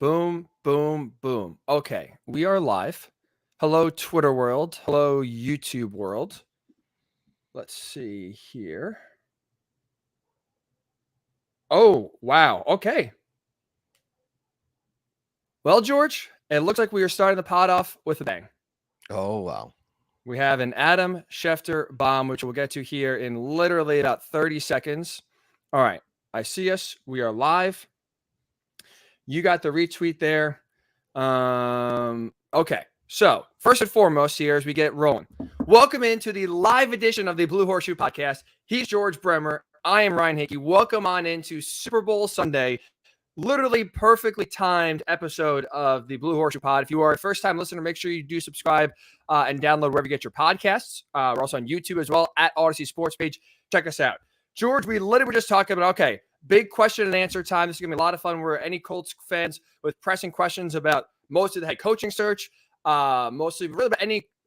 Boom, boom, boom. Okay, we are live. Hello, Twitter world. Hello, YouTube world. Let's see here. Oh, wow. Okay. Well, George, it looks like we are starting the pod off with a bang. Oh, wow. We have an Adam Schefter bomb, which we'll get to here in literally about 30 seconds. All right. I see us. We are live. You got the retweet there. Okay. So, first and foremost, here as we get rolling, welcome into the live edition of the Blue Horseshoe podcast. He's George Bremer. I am Ryan Hickey. Welcome on into Super Bowl Sunday. Literally perfectly timed episode of the Blue Horseshoe Pod. If you are a first time listener, make sure you do subscribe and download wherever you get your podcasts. We're also on YouTube as well at Odyssey Sports page. Check us out. George, we literally were just talking about, okay, big question and answer time. This is going to be a lot of fun. We're any Colts fans with pressing questions about most of the head coaching search, mostly really about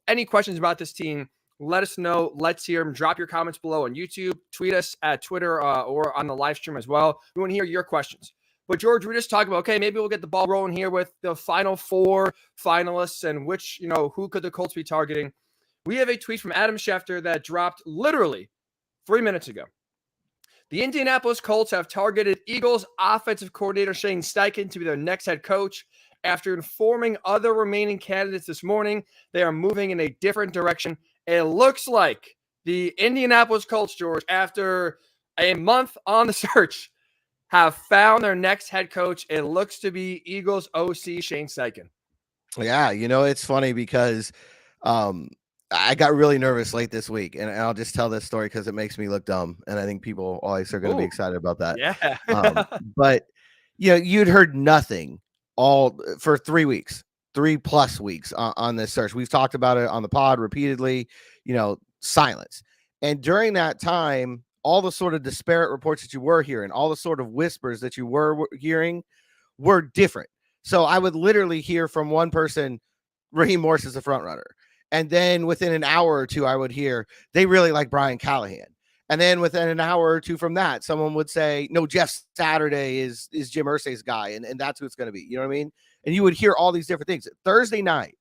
any questions about this team. Let us know. Let's hear them. Drop your comments below on YouTube. Tweet us at Twitter or on the live stream as well. We want to hear your questions. But George, we just talking about, okay, maybe we'll get the ball rolling here with the final four finalists and which, who could the Colts be targeting. We have a tweet from Adam Schefter that dropped literally 3 minutes ago. The Indianapolis Colts have targeted Eagles offensive coordinator Shane Steichen to be their next head coach. After informing other remaining candidates this morning, they are moving in a different direction. It looks like the Indianapolis Colts, George, after a month on the search, have found their next head coach. It looks to be Eagles OC Shane Steichen. Yeah, it's funny because I got really nervous late this week, and I'll just tell this story because it makes me look dumb, and I think people always are going to be excited about that. Yeah. But you'd heard nothing all for 3 weeks, 3+ weeks on this search. We've talked about it on the pod repeatedly. Silence, and during that time, all the sort of disparate reports that you were hearing, all the sort of whispers that you were hearing were different. So I would literally hear from one person, Raheem Morris is a front runner. And then within an hour or two, I would hear they really like Brian Callahan. And then within an hour or two from that, someone would say, no, Jeff Saturday is Jim Irsay's guy. And that's who it's going to be. You know what I mean? And you would hear all these different things. Thursday night,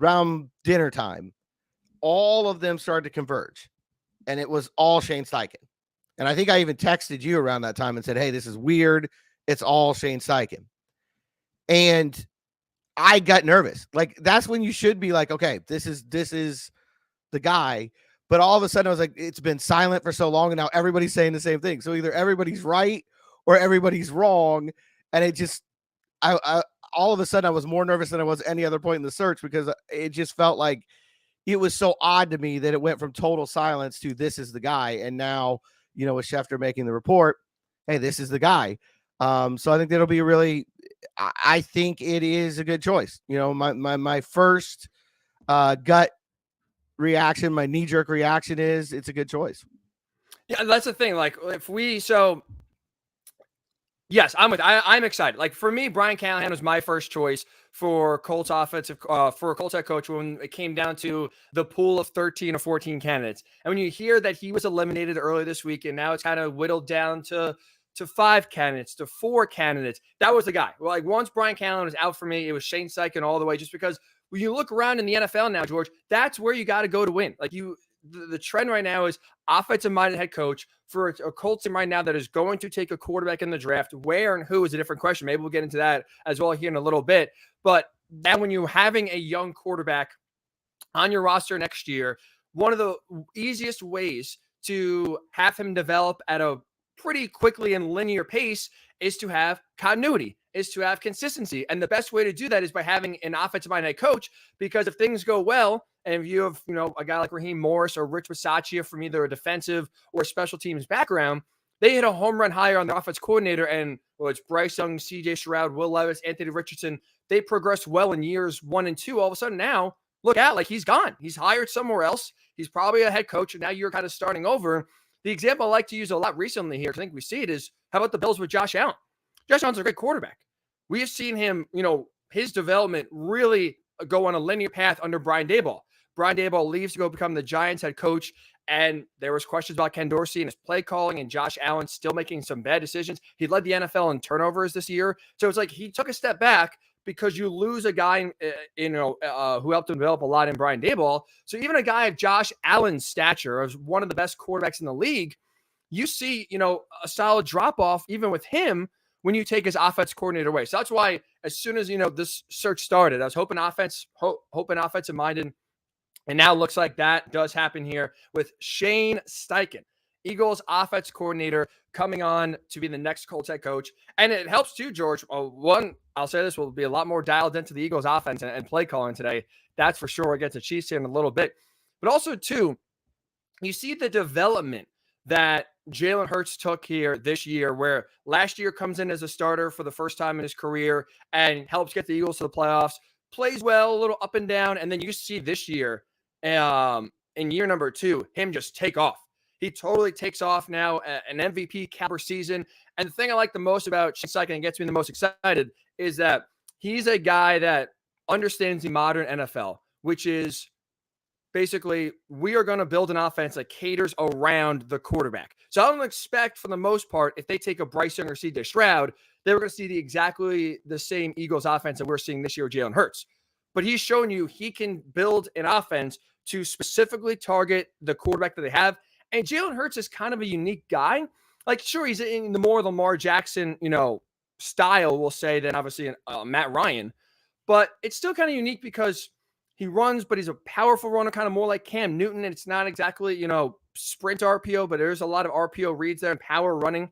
around dinner time, all of them started to converge. And it was all Shane Steichen. And I think I even texted you around that time and said, hey, this is weird. It's all Shane Steichen. And I got nervous. Like, that's when you should be like, okay, this is the guy. But all of a sudden I was like, it's been silent for so long and now everybody's saying the same thing. So either everybody's right or everybody's wrong. And it just, I all of a sudden I was more nervous than I was any other point in the search because it just felt like it was so odd to me that it went from total silence to this is the guy. And now, with Schefter making the report, hey, this is the guy. So I think that'll be I think it is a good choice. My first gut reaction, my knee-jerk reaction is it's a good choice. Yeah, that's the thing. Like, yes, I'm excited. Like, for me, Brian Callahan was my first choice for Colts for Colts head coach when it came down to the pool of 13 or 14 candidates. And when you hear that he was eliminated earlier this week and now it's kind of whittled down to 5 candidates, to 4 candidates, that was the guy. Well, like, once Brian Callahan was out for me, it was Shane Steichen all the way, just because when you look around in the NFL now, George, that's where you got to go to win. Like, the trend right now is offensive-minded head coach for a Colts team right now that is going to take a quarterback in the draft. Where and who is a different question. Maybe we'll get into that as well here in a little bit. But that when you're having a young quarterback on your roster next year, one of the easiest ways to have him develop at a pretty quickly and linear pace is to have continuity, is to have consistency. And the best way to do that is by having an offensive-minded head coach, because if things go well, and if you have, a guy like Raheem Morris or Rich Bisaccia from either a defensive or special teams background, they hit a home run higher on the offense coordinator. And it's Bryce Young, CJ Stroud, Will Levis, Anthony Richardson. They progressed well in years 1 and 2. All of a sudden now, look out, like he's gone. He's hired somewhere else. He's probably a head coach, and now you're kind of starting over. The example I like to use a lot recently here, I think we see it, is how about the Bills with Josh Allen? Josh Allen's a great quarterback. We have seen him, his development really go on a linear path under Brian Daboll. Brian Daboll leaves to go become the Giants head coach, And there was questions about Ken Dorsey and his play calling and Josh Allen still making some bad decisions. He led the NFL in turnovers this year. So it's like he took a step back because you lose a guy, who helped him develop a lot in Brian Daboll. So even a guy of Josh Allen's stature, as one of the best quarterbacks in the league, you see, a solid drop off even with him when you take his offense coordinator away. So that's why as soon as, this search started, I was hoping offensive minded. And now looks like that does happen here with Shane Steichen, Eagles offense coordinator, coming on to be the next Colts head coach. And it helps too, George. One, I'll say this, will be a lot more dialed into the Eagles offense and play calling today. That's for sure. We'll get to Chiefs here in a little bit. But also, too, you see the development that Jalen Hurts took here this year, where last year comes in as a starter for the first time in his career and helps get the Eagles to the playoffs, plays well, a little up and down. And then you see this year, in year number 2, him just take off. He totally takes off now, an MVP caliber season. And the thing I like the most about Shane Steichen and gets me the most excited is that he's a guy that understands the modern NFL, which is basically we are going to build an offense that caters around the quarterback. So I don't expect, for the most part, if they take a Bryce Young or CJ Stroud, they're going to see exactly the same Eagles offense that we're seeing this year with Jalen Hurts. But he's shown you he can build an offense to specifically target the quarterback that they have. And Jalen Hurts is kind of a unique guy. Like, sure, he's in the more Lamar Jackson, style, we'll say, than obviously Matt Ryan. But it's still kind of unique because he runs, but he's a powerful runner, kind of more like Cam Newton. And it's not exactly, sprint RPO, but there's a lot of RPO reads there and power running.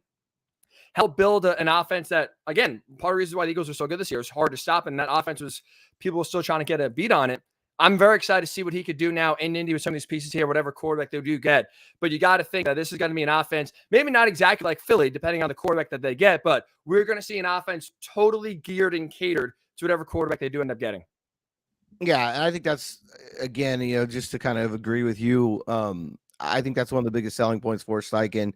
Help build an offense that, again, part of the reason why the Eagles are so good this year is hard to stop. And that offense was, people were still trying to get a beat on it. I'm very excited to see what he could do now in Indy with some of these pieces here, whatever quarterback they do get. But you got to think that this is going to be an offense, maybe not exactly like Philly, depending on the quarterback that they get, but we're going to see an offense totally geared and catered to whatever quarterback they do end up getting. Yeah, and I think that's, again, just to kind of agree with you, I think that's one of the biggest selling points for Steichen.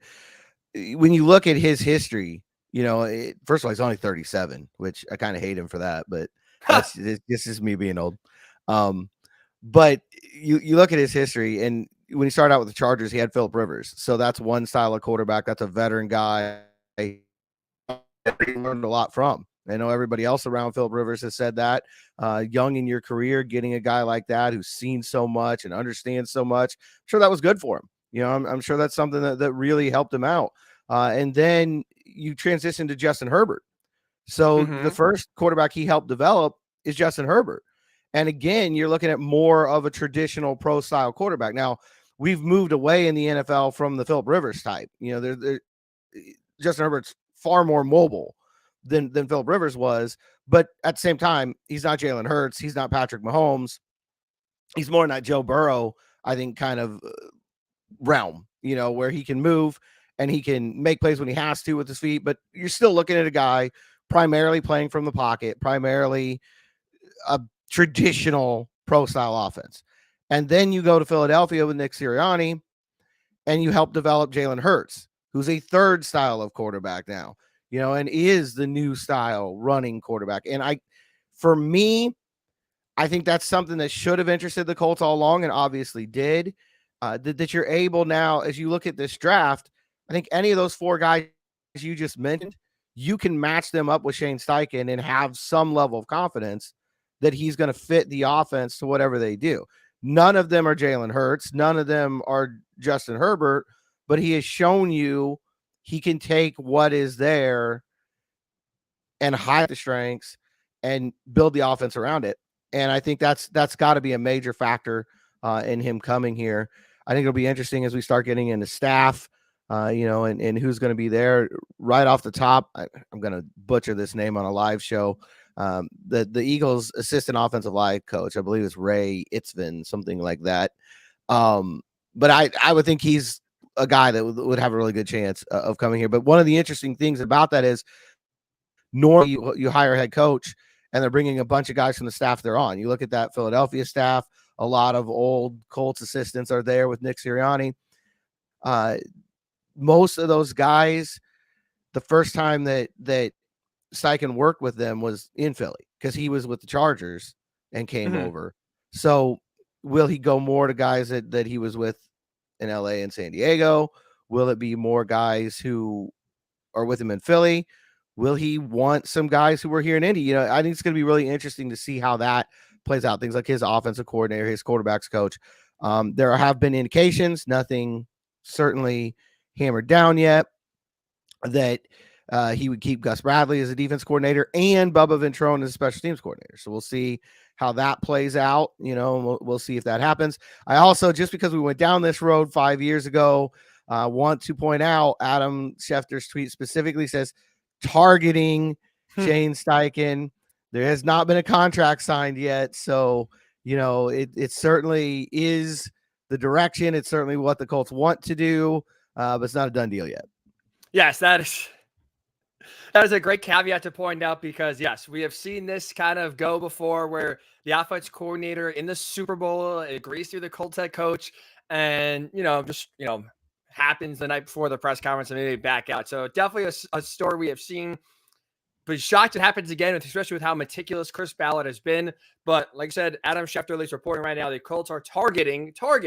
When you look at his history, first of all, he's only 37, which I kind of hate him for that, but this is me being old. But you look at his history, and when he started out with the Chargers, he had Phillip Rivers. So that's one style of quarterback. That's a veteran guy he learned a lot from. I know everybody else around Phillip Rivers has said that. Young in your career, getting a guy like that who's seen so much and understands so much, I'm sure that was good for him. I'm sure that's something that really helped him out. And then you transition to Justin Herbert. So the first quarterback he helped develop is Justin Herbert. And again, you're looking at more of a traditional pro style quarterback. Now, we've moved away in the NFL from the Phillip Rivers type. Justin Herbert's far more mobile than Phillip Rivers was. But at the same time, he's not Jalen Hurts. He's not Patrick Mahomes. He's more in that Joe Burrow, I think, kind of realm, where he can move and he can make plays when he has to with his feet. But you're still looking at a guy primarily playing from the pocket, primarily a traditional pro style offense. And then you go to Philadelphia with Nick Sirianni and you help develop Jalen Hurts, who's a third style of quarterback now, and is the new style running quarterback. And for me, I think that's something that should have interested the Colts all along and obviously did. That you're able now, as you look at this draft, I think any of those 4 guys you just mentioned, you can match them up with Shane Steichen and have some level of confidence that he's going to fit the offense to whatever they do. None of them are Jalen Hurts. None of them are Justin Herbert, but he has shown you he can take what is there and hide the strengths and build the offense around it. And I think that's got to be a major factor in him coming here. I think it'll be interesting as we start getting into staff, and who's going to be there right off the top. I'm going to butcher this name on a live show. The Eagles assistant offensive line coach, I believe it's Ray Itzvin, something like that. But I would think he's a guy that would have a really good chance of coming here. But one of the interesting things about that is normally you hire a head coach and they're bringing a bunch of guys from the staff they're on. You look at that Philadelphia staff, a lot of old Colts assistants are there with Nick Sirianni. Most of those guys, the first time that Steichen worked with them was in Philly because he was with the Chargers and came over. So will he go more to guys that he was with in LA and San Diego? Will it be more guys who are with him in Philly? Will he want some guys who were here in Indy? You know, I think it's going to be really interesting to see how that plays out. Things like his offensive coordinator, his quarterbacks coach. There have been indications, nothing certainly hammered down yet, that he would keep Gus Bradley as a defense coordinator and Bubba Ventrone as a special teams coordinator. So we'll see how that plays out. You know, we'll see if that happens. I also, just because we went down this road 5 years ago, want to point out Adam Schefter's tweet specifically says targeting Shane Steichen. There has not been a contract signed yet. So, you know, it certainly is the direction. It's certainly what the Colts want to do, but it's not a done deal yet. Yes, that is a great caveat to point out, because yes, we have seen this kind of go before, where the offense coordinator in the Super Bowl agrees to the Colts head coach, and just happens the night before the press conference and maybe back out. So definitely a story we have seen. But shocked it happens again, especially with how meticulous Chris Ballard has been. But like I said, Adam Schefter is reporting right now the Colts are targeting, I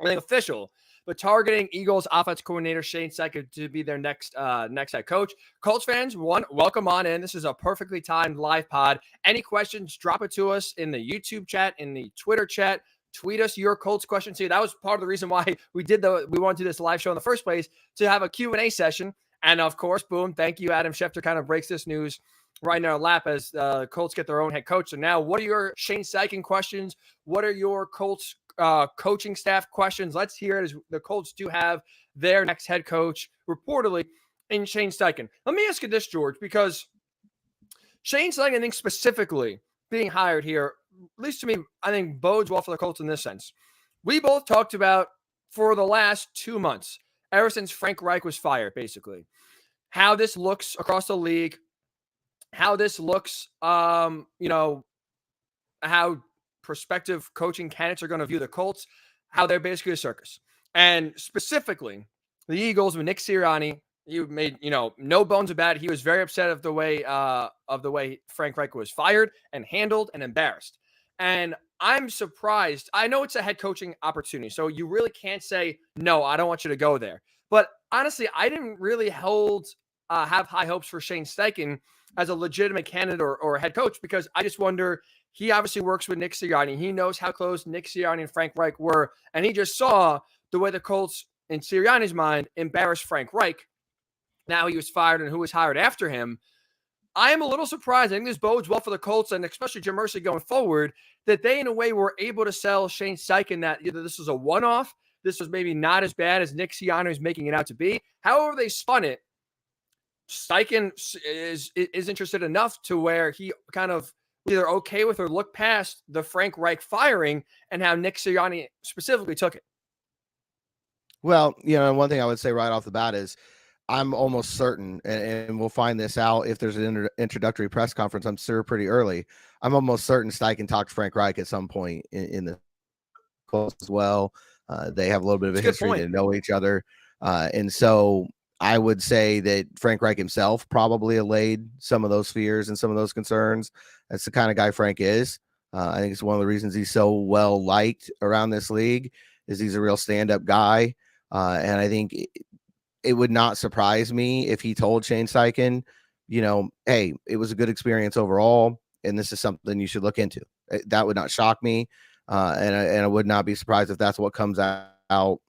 think official, but targeting Eagles offense coordinator Shane Steichen to be their next head coach. Colts fans, welcome on in. This is a perfectly timed live pod. Any questions, drop it to us in the YouTube chat, in the Twitter chat. Tweet us your Colts questions here. That was part of the reason why we wanted to do this live show in the first place, to have a Q&A session. And of course, boom, thank you, Adam Schefter kind of breaks this news right in our lap as Colts get their own head coach. So now, what are your Shane Steichen questions? What are your Colts coaching staff questions? Let's hear it, as the Colts do have their next head coach reportedly in Shane Steichen. Let me ask you this, George, because Shane Steichen, I think specifically being hired here, at least to me, I think bodes well for the Colts in this sense. We both talked about for the last 2 months, ever since Frank Reich was fired, basically, how this looks across the league, how this looks, how prospective coaching candidates are going to view the Colts, how they're basically a circus. And specifically, the Eagles with Nick Sirianni, you made, no bones about it. He was very upset of the way Frank Reich was fired and handled and embarrassed. And I'm surprised. I know it's a head coaching opportunity, so you really can't say, no, I don't want you to go there. But honestly, I didn't really have high hopes for Shane Steichen as a legitimate candidate or a head coach, because I just wonder, he obviously works with Nick Sirianni. He knows how close Nick Sirianni and Frank Reich were, and he just saw the way the Colts, in Sirianni's mind, embarrassed Frank Reich. Now he was fired, and who was hired after him. I am a little surprised. I think this bodes well for the Colts, and especially Jim Irsay going forward, that they, in a way, were able to sell Shane Steichen that either this was a one-off, this was maybe not as bad as Nick Sirianni is making it out to be. However they spun it, Steichen is interested enough to where he kind of either okay with or look past the Frank Reich firing and how Nick Sirianni specifically took it. Well, one thing I would say right off the bat is I'm almost certain, and we'll find this out if there's an introductory press conference, I'm sure pretty early. I'm almost certain Steichen talked to Frank Reich at some point in the Colts as well. They have a little bit of a history. They know each other. And so I would say that Frank Reich himself probably allayed some of those fears and some of those concerns. That's the kind of guy Frank is. I think it's one of the reasons he's so well liked around this league, is he's a real stand-up guy. And I think it would not surprise me if he told Shane Steichen, hey, it was a good experience overall, and this is something you should look into. That would not shock me. And I would not be surprised if that's what comes out,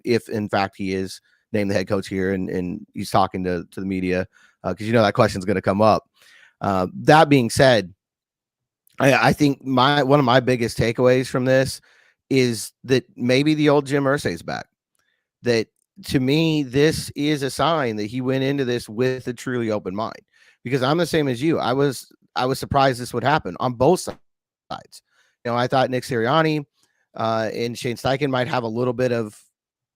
if in fact he is named the head coach here and he's talking to the media, because that question is going to come up. That being said, I think one of my biggest takeaways from this is that maybe the old Jim Irsay is back. That, to me, this is a sign that he went into this with a truly open mind, because I'm the same as you. I was surprised this would happen on both sides. I thought Nick Sirianni and Shane Steichen might have a little bit of,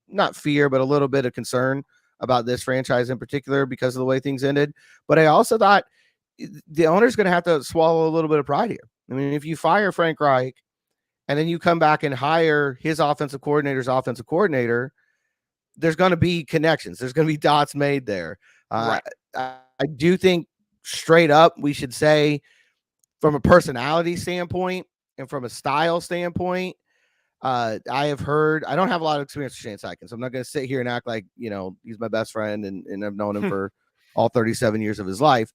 not fear, but a little bit of concern about this franchise in particular because of the way things ended. But I also thought the owner's going to have to swallow a little bit of pride here. I mean, if you fire Frank Reich and then you come back and hire his offensive coordinator, there's going to be connections. There's going to be dots made there. Right. I do think straight up we should say, from a personality standpoint and from a style standpoint, I have heard, I don't have a lot of experience with Shane Steichen, so I'm not going to sit here and act like, he's my best friend and I've known him for all 37 years of his life.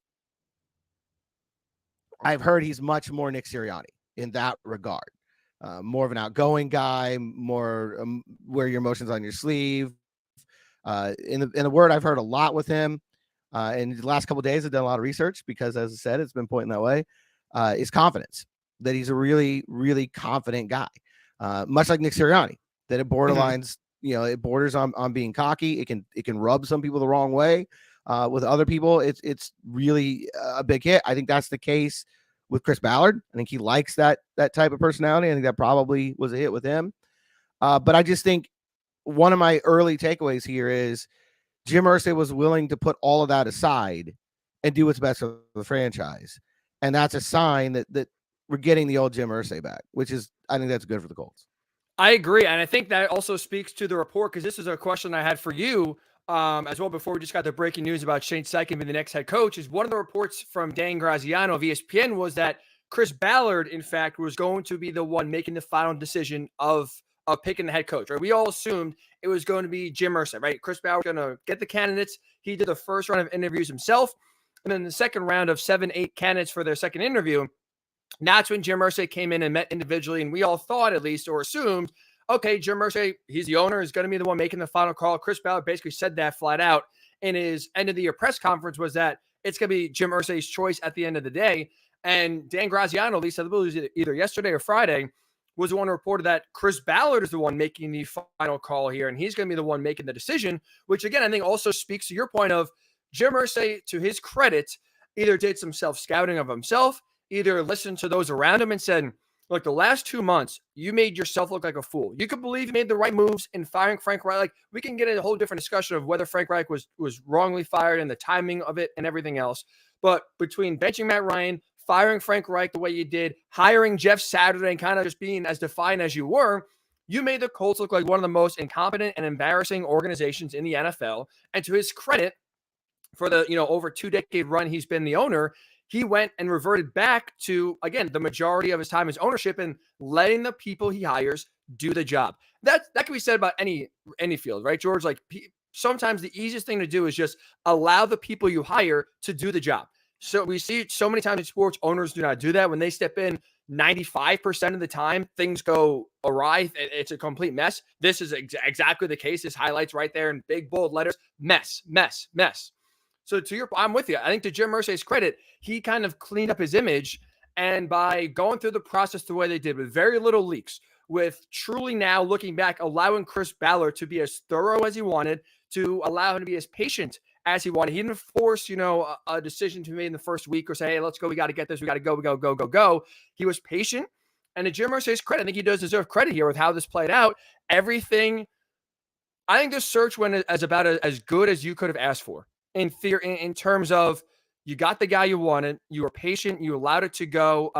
I've heard he's much more Nick Sirianni in that regard. More of an outgoing guy, more wear your emotions on your sleeve. In the word, I've heard a lot with him. And the last couple of days, I've done a lot of research because, as I said, it's been pointing that way. Is confidence, that he's a really, really confident guy, much like Nick Sirianni. That it borderlines, it borders on being cocky. It can rub some people the wrong way. With other people, it's really a big hit. I think that's the case with Chris Ballard. I think he likes that type of personality. I think that probably was a hit with him. But I just think one of my early takeaways here is Jim Irsay was willing to put all of that aside and do what's best for the franchise. And that's a sign that we're getting the old Jim Irsay back, which is, I think that's good for the Colts. I agree. And I think that also speaks to the report, because this is a question I had for you as well before we just got the breaking news about Shane Steichen being the next head coach. Is one of the reports from Dan Graziano of ESPN was that Chris Ballard, in fact, was going to be the one making the final decision of picking the head coach. Right? We all assumed it was going to be Jim Irsay, right? Chris Ballard was going to get the candidates. He did the first round of interviews himself. And then the second round of 7-8 candidates for their second interview. That's when Jim Irsay came in and met individually. And we all thought, at least, or assumed, okay, Jim Irsay, he's the owner, is going to be the one making the final call. Chris Ballard basically said that flat out in his end of the year press conference, was that it's going to be Jim Irsay's choice at the end of the day. And Dan Graziano, at least I believe it was either yesterday or Friday, was the one who reported that Chris Ballard is the one making the final call here, and he's going to be the one making the decision, which, again, I think also speaks to your point of Jim Irsay, to his credit, either did some self-scouting of himself, either listened to those around him and said, look, the last 2 months, you made yourself look like a fool. You could believe you made the right moves in firing Frank Reich. Like, we can get into a whole different discussion of whether Frank Reich was wrongly fired and the timing of it and everything else. But between benching Matt Ryan, firing Frank Reich the way you did, hiring Jeff Saturday, and kind of just being as defiant as you were, you made the Colts look like one of the most incompetent and embarrassing organizations in the NFL. And to his credit, for the over 2-decade run he's been the owner, he went and reverted back to, again, the majority of his time as ownership and letting the people he hires do the job. That can be said about any field, right, George? Like, sometimes the easiest thing to do is just allow the people you hire to do the job. So we see so many times in sports, owners do not do that. When they step in, 95% of the time, things go awry. It's a complete mess. This is exactly the case. This highlights right there in big, bold letters: mess, mess, mess. So I'm with you. I think to Jim Irsay's credit, he kind of cleaned up his image. And by going through the process the way they did, with very little leaks, with truly now looking back, allowing Chris Ballard to be as thorough as he wanted, to allow him to be as patient as he wanted. He didn't force, a decision to be made in the first week or say, hey, let's go. We got to get this. We got to go. We go, go, go, go. He was patient. And to Jim Irsay's credit, I think he does deserve credit here with how this played out. Everything, I think this search went as about as good as you could have asked for. In terms of, you got the guy you wanted, you were patient, you allowed it to go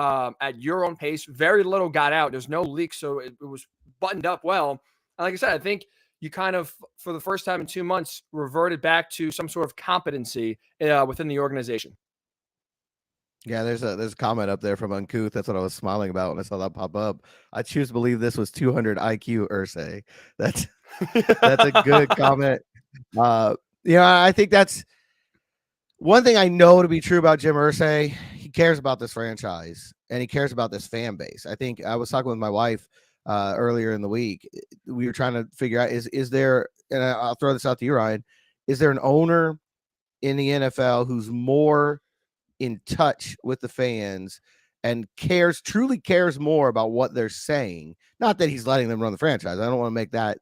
at your own pace. Very little got out. There's no leaks, so it was buttoned up well. And like I said, I think you kind of, for the first time in 2 months, reverted back to some sort of competency within the organization. Yeah, there's a comment up there from Uncouth. That's what I was smiling about when I saw that pop up. I choose to believe this was 200 IQ Irsay. That's a good comment. I think that's one thing I know to be true about Jim Irsay. He cares about this franchise and he cares about this fan base. I think I was talking with my wife earlier in the week. We were trying to figure out, is there, and I'll throw this out to you, Ryan, is there an owner in the NFL who's more in touch with the fans and truly cares more about what they're saying? Not that he's letting them run the franchise. I don't want to make that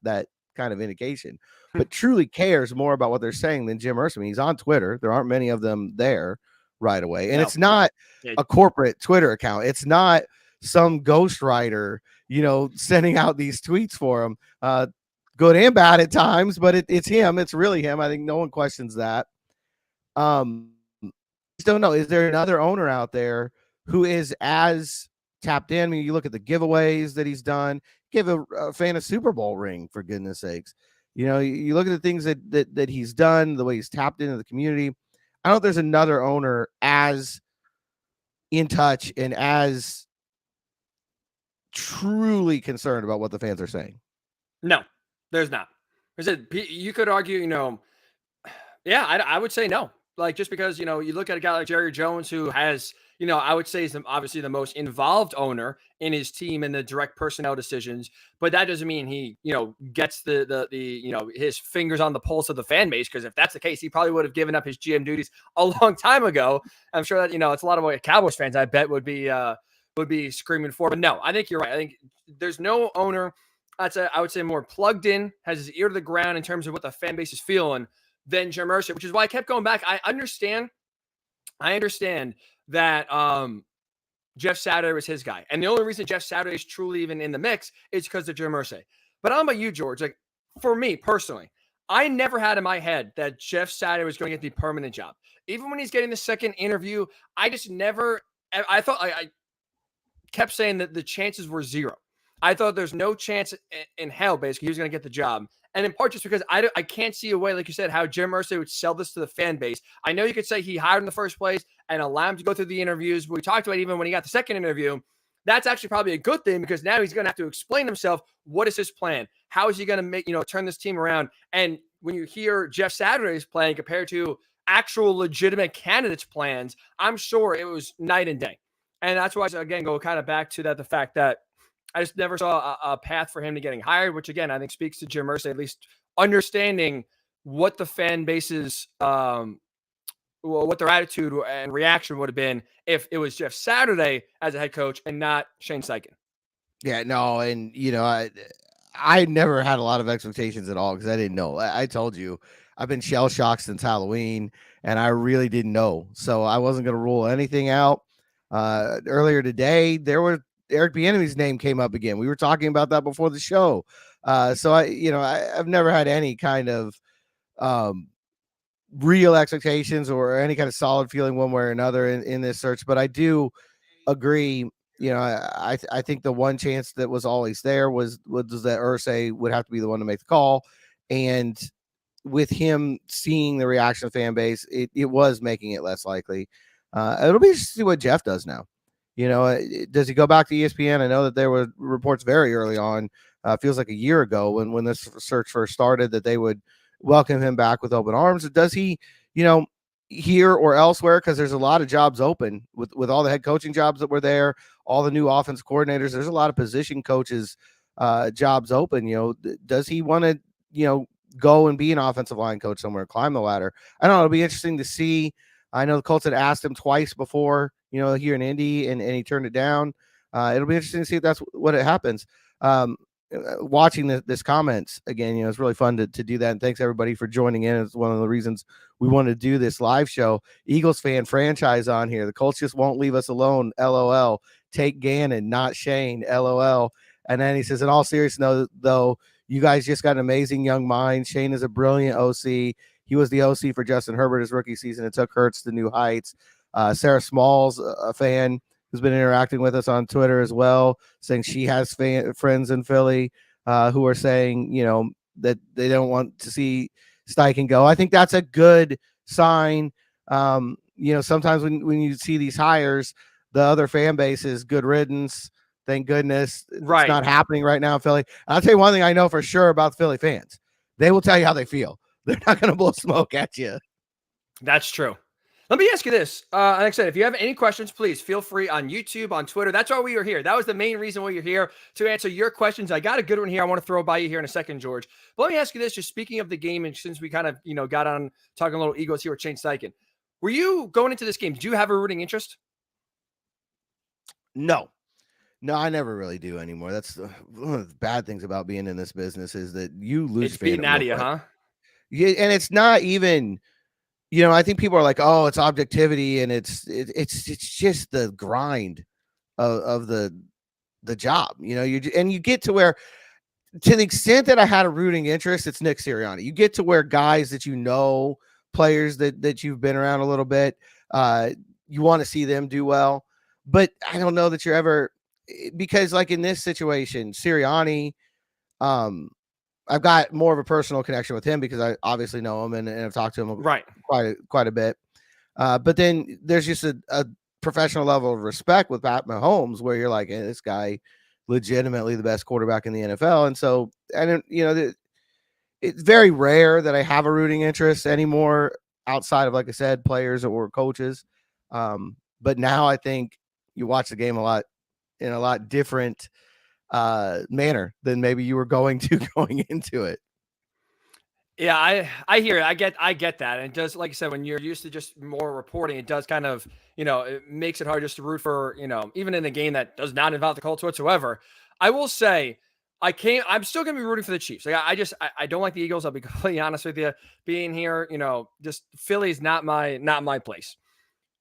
kind of indication, but truly cares more about what they're saying than Jim Irsay. I mean, he's on Twitter. There aren't many of them there right away. And it's not a corporate Twitter account. It's not some ghostwriter, sending out these tweets for him. Good and bad at times, but it's him. It's really him. I think no one questions that. Just don't know. Is there another owner out there who is as tapped in? I mean, you look at the giveaways that he's done. Give a fan a Super Bowl ring, for goodness sakes. You look at the things that he's done, the way he's tapped into the community. I don't know if there's another owner as in touch and as truly concerned about what the fans are saying. No, there's not. You could argue, yeah, I would say no. Like, just because, you look at a guy like Jerry Jones, who has, I would say is obviously the most involved owner in his team and the direct personnel decisions, but that doesn't mean he, gets the his fingers on the pulse of the fan base. Because if that's the case, he probably would have given up his GM duties a long time ago. I'm sure that, it's a lot of what Cowboys fans, I bet, would be screaming for. But no, I think you're right. I think there's no owner I would say more plugged in, has his ear to the ground in terms of what the fan base is feeling than Jim Irsay, which is why I kept going back. I understand that Jeff Saturday was his guy. And the only reason Jeff Saturday is truly even in the mix is because of Jim Irsay. But I don't know about you, George. Like, for me personally, I never had in my head that Jeff Saturday was going to get the permanent job. Even when he's getting the second interview, I just never – I thought I kept saying that the chances were zero. I thought there's no chance in hell, basically, he was going to get the job. And in part just because I can't see a way, like you said, how Jim Irsay would sell this to the fan base. I know you could say he hired in the first place and allow him to go through the interviews. We talked about even when he got the second interview. That's actually probably a good thing, because now he's going to have to explain himself. What is his plan? How is he going to make, turn this team around? And when you hear Jeff Saturday's plan compared to actual legitimate candidates' plans, I'm sure it was night and day. And that's why, again, go kind of back to that, the fact that I just never saw a path for him to getting hired, which, again, I think speaks to Jim Irsay at least understanding what the fan base's, what their attitude and reaction would have been if it was Jeff Saturday as a head coach and not Shane Steichen. Yeah, no, and I never had a lot of expectations at all because I didn't know. I told you I've been shell shocked since Halloween, and I really didn't know, so I wasn't going to rule anything out. Earlier today, Eric Bieniemy's name came up again. We were talking about that before the show. So I've never had any kind of real expectations or any kind of solid feeling one way or another in this search. But I do agree. I think the one chance that was always there was that Irsay would have to be the one to make the call. And with him seeing the reaction of the fan base, it was making it less likely. It'll be interesting to see what Jeff does now. Does he go back to ESPN? I know that there were reports very early on, feels like a year ago when this search first started, that they would welcome him back with open arms. Does he, here or elsewhere? Because there's a lot of jobs open with all the head coaching jobs that were there, all the new offense coordinators. There's a lot of position coaches jobs open. Does he want to, go and be an offensive line coach somewhere, climb the ladder? I don't know. It'll be interesting to see. I know the Colts had asked him twice before, here in Indy, and he turned it down. It'll be interesting to see if that's what it happens. Watching this comments again, it's really fun to do that. And thanks everybody for joining in. It's one of the reasons we want to do this live show. Eagles fan franchise on here. The Colts just won't leave us alone. LOL. Take Gannon, not Shane. LOL. And then he says, in all seriousness, though, you guys just got an amazing young mind. Shane is a brilliant OC. He was the OC for Justin Herbert his rookie season. It took Hurts to new heights. Sarah Smalls, a fan who's been interacting with us on Twitter as well, saying she has friends in Philly who are saying, that they don't want to see Steichen go. I think that's a good sign. Sometimes when you see these hires, the other fan base is good riddance. Thank goodness it's not happening right now in Philly. I'll tell you one thing I know for sure about Philly fans. They will tell you how they feel. They're not going to blow smoke at you. That's true. Let me ask you this. Like I said, if you have any questions, please feel free on YouTube, on Twitter. That's why we were here. That was the main reason why you're here, to answer your questions. I got a good one here I want to throw by you here in a second, George. But let me ask you this, just speaking of the game, and since we kind of, got on talking a little Eagles here with Shane Steichen, were you going into this game, did you have a rooting interest? No, I never really do anymore. That's one of the bad things about being in this business is that you lose. It's beating out of you, huh? Yeah, and it's not even, I think people are like, oh, it's objectivity, and it's just the grind of the job. You get to where, to the extent that I had a rooting interest, it's Nick Sirianni. You get to where guys that players that you've been around a little bit, you want to see them do well. But I don't know that you're ever, because like in this situation, Sirianni, I've got more of a personal connection with him because I obviously know him and I've talked to him quite a bit. But then there's just a professional level of respect with Pat Mahomes where you're like, hey, this guy legitimately the best quarterback in the NFL. And so I don't, it's very rare that I have a rooting interest anymore outside of, like I said, players or coaches. But now I think you watch the game in a lot different manner than maybe you were going into it. Yeah, I hear it. I get that. And it does, like I said, when you're used to just more reporting, it does kind of, it makes it hard just to root for, even in a game that does not involve the Colts whatsoever. I will say I'm still gonna be rooting for the Chiefs. Like I don't like the Eagles, I'll be completely honest with you. Being here, just Philly's not my place.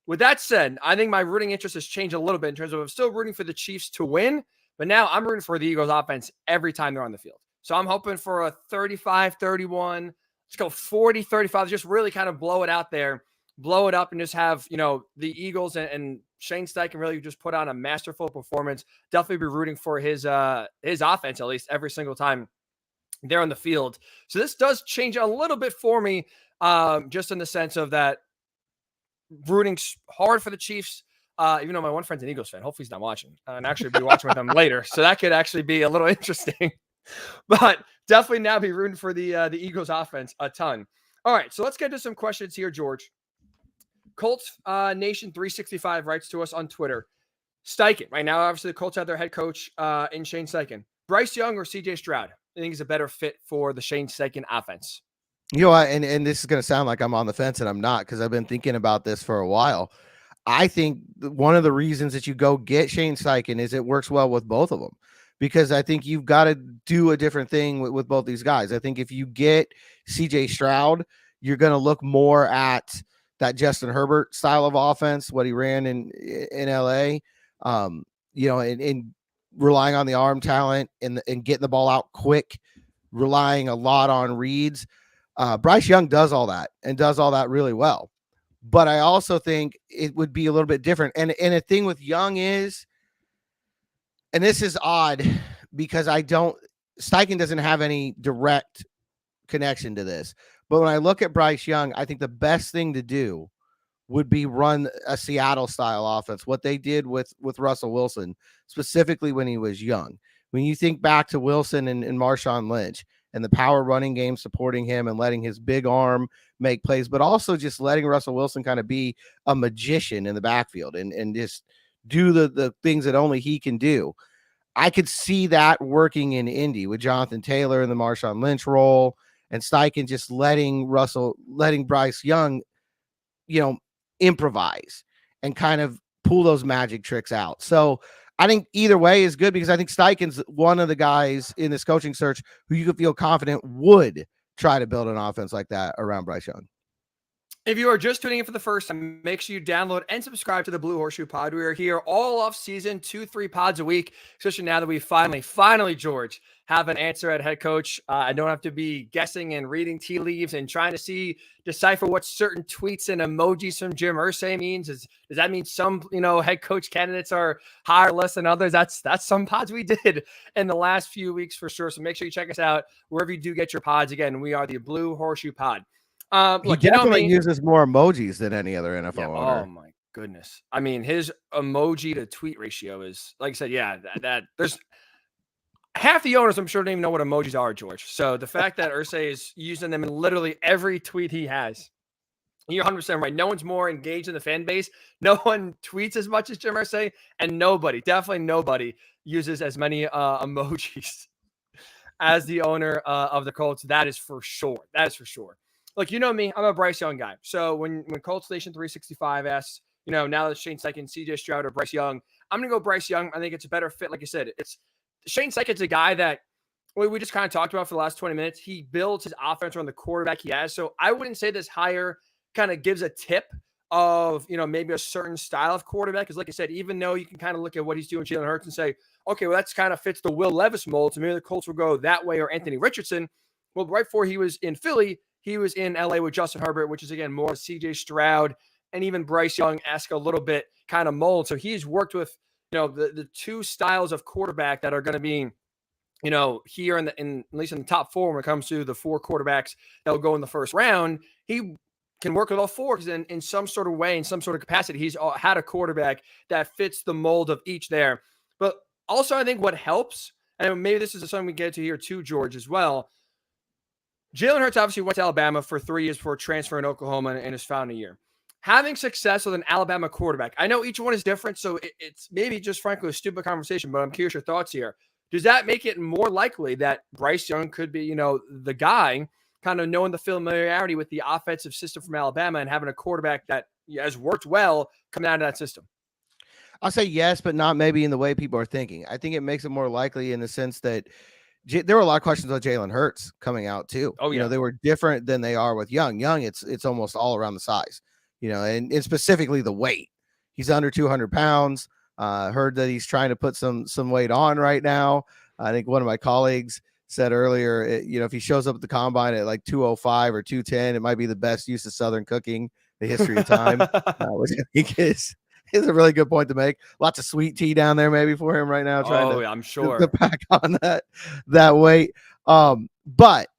With that said, I think my rooting interest has changed a little bit in terms of I'm still rooting for the Chiefs to win, but now I'm rooting for the Eagles offense every time they're on the field. So I'm hoping for a 35-31, let's go 40-35, just really kind of blow it out there, blow it up, and just have, the Eagles and Shane Steichen really just put on a masterful performance. Definitely be rooting for his offense at least every single time they're on the field. So this does change a little bit for me, just in the sense of that rooting hard for the Chiefs. Even though my one friend's an Eagles fan, hopefully he's not watching, and actually be watching with them later. So that could actually be a little interesting. But definitely now be rooting for the Eagles offense a ton. All right, so let's get to some questions here, George. Colts Nation 365 writes to us on Twitter. Steichen, right now, obviously the Colts have their head coach in Shane Steichen. Bryce Young or CJ Stroud? I think he's a better fit for the Shane Steichen offense. And this is going to sound like I'm on the fence, and I'm not, because I've been thinking about this for a while. I think one of the reasons that you go get Shane Steichen is it works well with both of them, because I think you've got to do a different thing with both these guys. I think if you get CJ Stroud, you're going to look more at that Justin Herbert style of offense, what he ran in LA, and relying on the arm talent and getting the ball out quick, relying a lot on reads. Bryce Young does all that and does all that really well. But I also think it would be a little bit different. And a thing with Young is, and this is odd because Steichen doesn't have any direct connection to this. But when I look at Bryce Young, I think the best thing to do would be run a Seattle style offense. What they did with Russell Wilson, specifically when he was young. When you think back to Wilson and Marshawn Lynch and the power running game supporting him and letting his big arm make plays, but also just letting Russell Wilson kind of be a magician in the backfield and just do the things that only he can do. I could see that working in Indy with Jonathan Taylor in the Marshawn Lynch role and Steichen just letting Bryce Young, improvise and kind of pull those magic tricks out. So I think either way is good, because I think Steichen's one of the guys in this coaching search who you could feel confident would try to build an offense like that around Bryce Young. If you are just tuning in for the first time, make sure you download and subscribe to the Blue Horseshoe Pod. We are here all off season, 2-3 pods a week, especially now that we finally, George, have an answer at head coach. I don't have to be guessing and reading tea leaves and trying to decipher what certain tweets and emojis from Jim Irsay means. Does that mean some, head coach candidates are higher or less than others? That's some pods we did in the last few weeks for sure. So make sure you check us out wherever you do get your pods. Again, we are the Blue Horseshoe Pod. He definitely uses more emojis than any other NFL owner. Oh my goodness! I mean, his emoji to tweet ratio is, like I said, that there's half the owners I'm sure don't even know what emojis are, George. So the fact that Irsay is using them in literally every tweet he has, you're 100% right. No one's more engaged in the fan base. No one tweets as much as Jim Irsay, and definitely nobody uses as many emojis as the owner of the Colts. That is for sure. Look, you know me, I'm a Bryce Young guy. So when Colts Nation 365 asks, now that Shane Steichen, CJ Stroud, or Bryce Young, I'm going to go Bryce Young. I think it's a better fit. Like I said, it's Shane Steichen's a guy that we just kind of talked about for the last 20 minutes. He builds his offense around the quarterback he has. So I wouldn't say this hire kind of gives a tip of, maybe a certain style of quarterback. Because like I said, even though you can kind of look at what he's doing, Jalen Hurts, and say, okay, well, that's kind of fits the Will Levis mold. So maybe the Colts will go that way, or Anthony Richardson. Well, right before he was in Philly, he was in LA with Justin Herbert, which is, again, more CJ Stroud and even Bryce Young-esque a little bit kind of mold. So he's worked with, the two styles of quarterback that are going to be, here in at least in the top four when it comes to the four quarterbacks that will go in the first round. He can work with all four because in some sort of way, in some sort of capacity, he's had a quarterback that fits the mold of each there. But Also, I think what helps, and maybe this is something we get to here too, George, as well. Jalen Hurts obviously went to Alabama for 3 years before transferring to Oklahoma in his final year. Having success with an Alabama quarterback, I know each one is different, so it's maybe just frankly a stupid conversation, but I'm curious your thoughts here. Does that make it more likely that Bryce Young could be, the guy, kind of knowing the familiarity with the offensive system from Alabama and having a quarterback that has worked well coming out of that system? I'll say yes, but not maybe in the way people are thinking. I think it makes it more likely in the sense that there were a lot of questions on Jalen Hurts coming out too. Oh, yeah. They were different than they are with Young. Young, it's almost all around the size, and specifically the weight. He's under 200 pounds. Heard that he's trying to put some weight on right now. I think one of my colleagues said earlier, if he shows up at the combine at like 205 or 210, it might be the best use of Southern cooking the history of time, which I think is a really good point to make. Lots of sweet tea down there maybe for him right now, trying to, I'm sure, to pack on that weight. But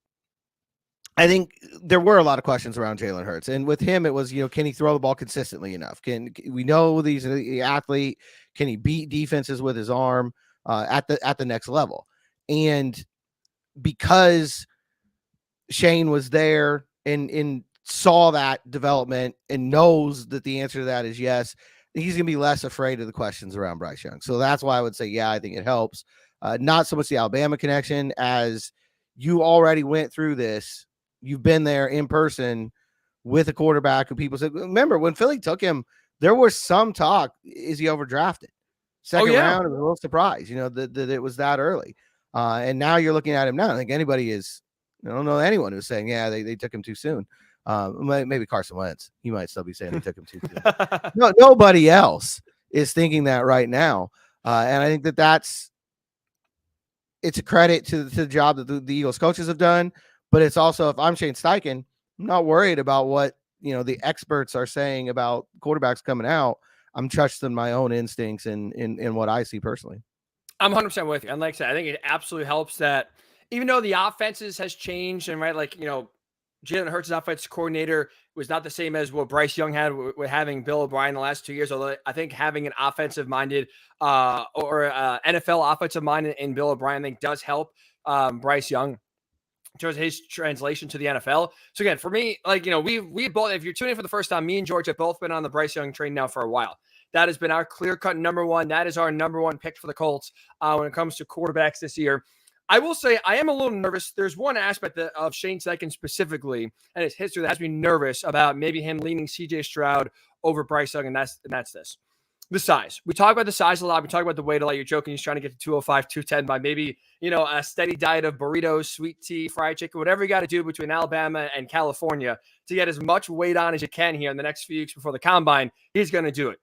I think there were a lot of questions around Jalen Hurts, and with him, it was, can he throw the ball consistently enough? Can we know he's an athlete? Can he beat defenses with his arm at the next level? And because Shane was there and saw that development and knows that the answer to that is yes, he's going to be less afraid of the questions around Bryce Young. So that's why I would say, yeah, I think it helps. Not so much the Alabama connection as you already went through this. You've been there in person with a quarterback who people said, remember when Philly took him, there was some talk, is he overdrafted? Second round, it was a little surprise, that it was that early. And now you're looking at him now. I think anybody is, I don't know anyone who's saying, yeah, they took him too soon. Maybe Carson Wentz. He might still be saying they took him too soon. No, nobody else is thinking that right now. And I think it's a credit to the job that the Eagles coaches have done. But it's also, if I'm Shane Steichen, I'm not worried about what, the experts are saying about quarterbacks coming out. I'm trusting my own instincts in what I see personally. I'm 100% with you. And like I said, I think it absolutely helps that even though the offenses has changed and Jalen Hurts' offensive coordinator was not the same as what Bryce Young had with having Bill O'Brien the last 2 years. Although I think having an offensive-minded or NFL offensive-minded in Bill O'Brien, I think does help Bryce Young in terms of his translation to the NFL. So again, for me, we both, if you're tuning in for the first time, me and George have both been on the Bryce Young train now for a while. That has been our clear-cut number one. That is our number one pick for the Colts when it comes to quarterbacks this year. I will say I am a little nervous. There's one aspect of Shane Steichen specifically and his history that has me nervous about maybe him leaning CJ Stroud over Bryce Young, and that's this. The size. We talk about the size a lot. We talk about the weight a lot. You're joking. He's trying to get to 205, 210 by maybe, a steady diet of burritos, sweet tea, fried chicken, whatever you got to do between Alabama and California to get as much weight on as you can here in the next few weeks before the combine. He's going to do it.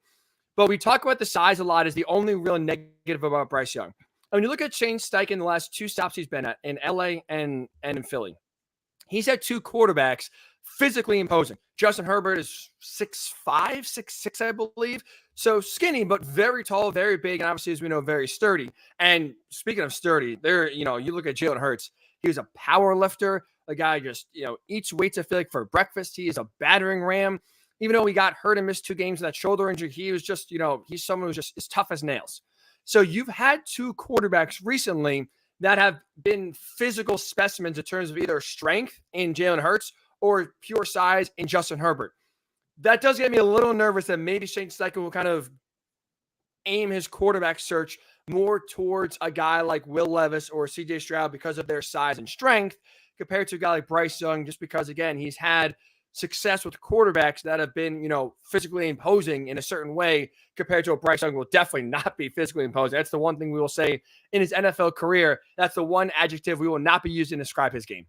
But we talk about the size a lot as the only real negative about Bryce Young. And when you look at Shane Steichen, the last two stops he's been at in LA and in Philly, he's had two quarterbacks physically imposing. Justin Herbert is 6'5", 6'6", I believe. So skinny, but very tall, very big, and obviously, as we know, very sturdy. And speaking of sturdy, you look at Jalen Hurts. He was a power lifter. A guy just, eats weights, I feel like, for breakfast. He is a battering ram. Even though he got hurt and missed 2 games with that shoulder injury, he was just, he's someone who's just as tough as nails. So you've had two quarterbacks recently that have been physical specimens in terms of either strength in Jalen Hurts or pure size in Justin Herbert. That does get me a little nervous that maybe Shane Steichen will kind of aim his quarterback search more towards a guy like Will Levis or CJ Stroud because of their size and strength compared to a guy like Bryce Young, just because, again, he's had success with quarterbacks that have been, physically imposing in a certain way compared to what Bryce Young will definitely not be physically imposing. That's the one thing we will say in his NFL career. That's the one adjective we will not be using to describe his game.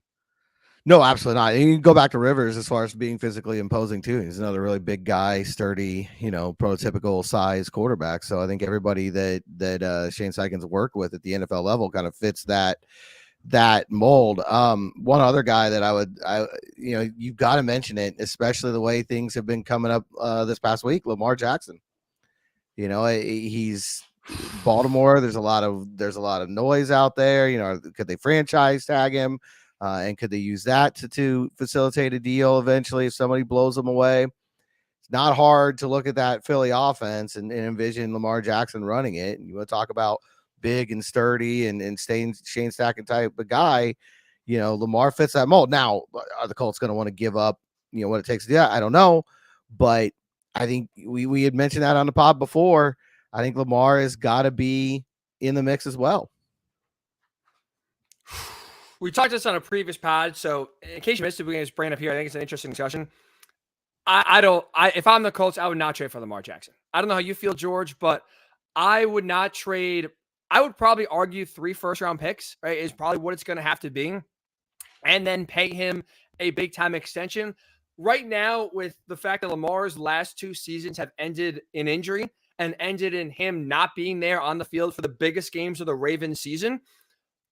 No, absolutely not. And you can go back to Rivers as far as being physically imposing too. He's another really big guy, sturdy, prototypical size quarterback. So I think everybody that Shane Steichen's worked with at the NFL level kind of fits that mold. One other guy that you've got to mention it, especially the way things have been coming up this past week, Lamar Jackson. He's Baltimore. There's a lot of noise out there. Could they franchise tag him? And could they use that to facilitate a deal eventually if somebody blows them away? It's not hard to look at that Philly offense and envision Lamar Jackson running it. And you want to talk about big and sturdy and Shane Steichen type of guy, Lamar fits that mold. Now, are the Colts going to want to give up, what it takes to do that? I don't know. But I think we had mentioned that on the pod before. I think Lamar has got to be in the mix as well. We talked this on a previous pod, so in case you missed it, we can just bring it up here. I think it's an interesting discussion. If I'm the Colts, I would not trade for Lamar Jackson. I don't know how you feel, George, but I would not trade. I would probably argue 3 first-round picks, right, is probably what it's going to have to be, and then pay him a big-time extension. Right now, with the fact that Lamar's last 2 seasons have ended in injury and ended in him not being there on the field for the biggest games of the Ravens season,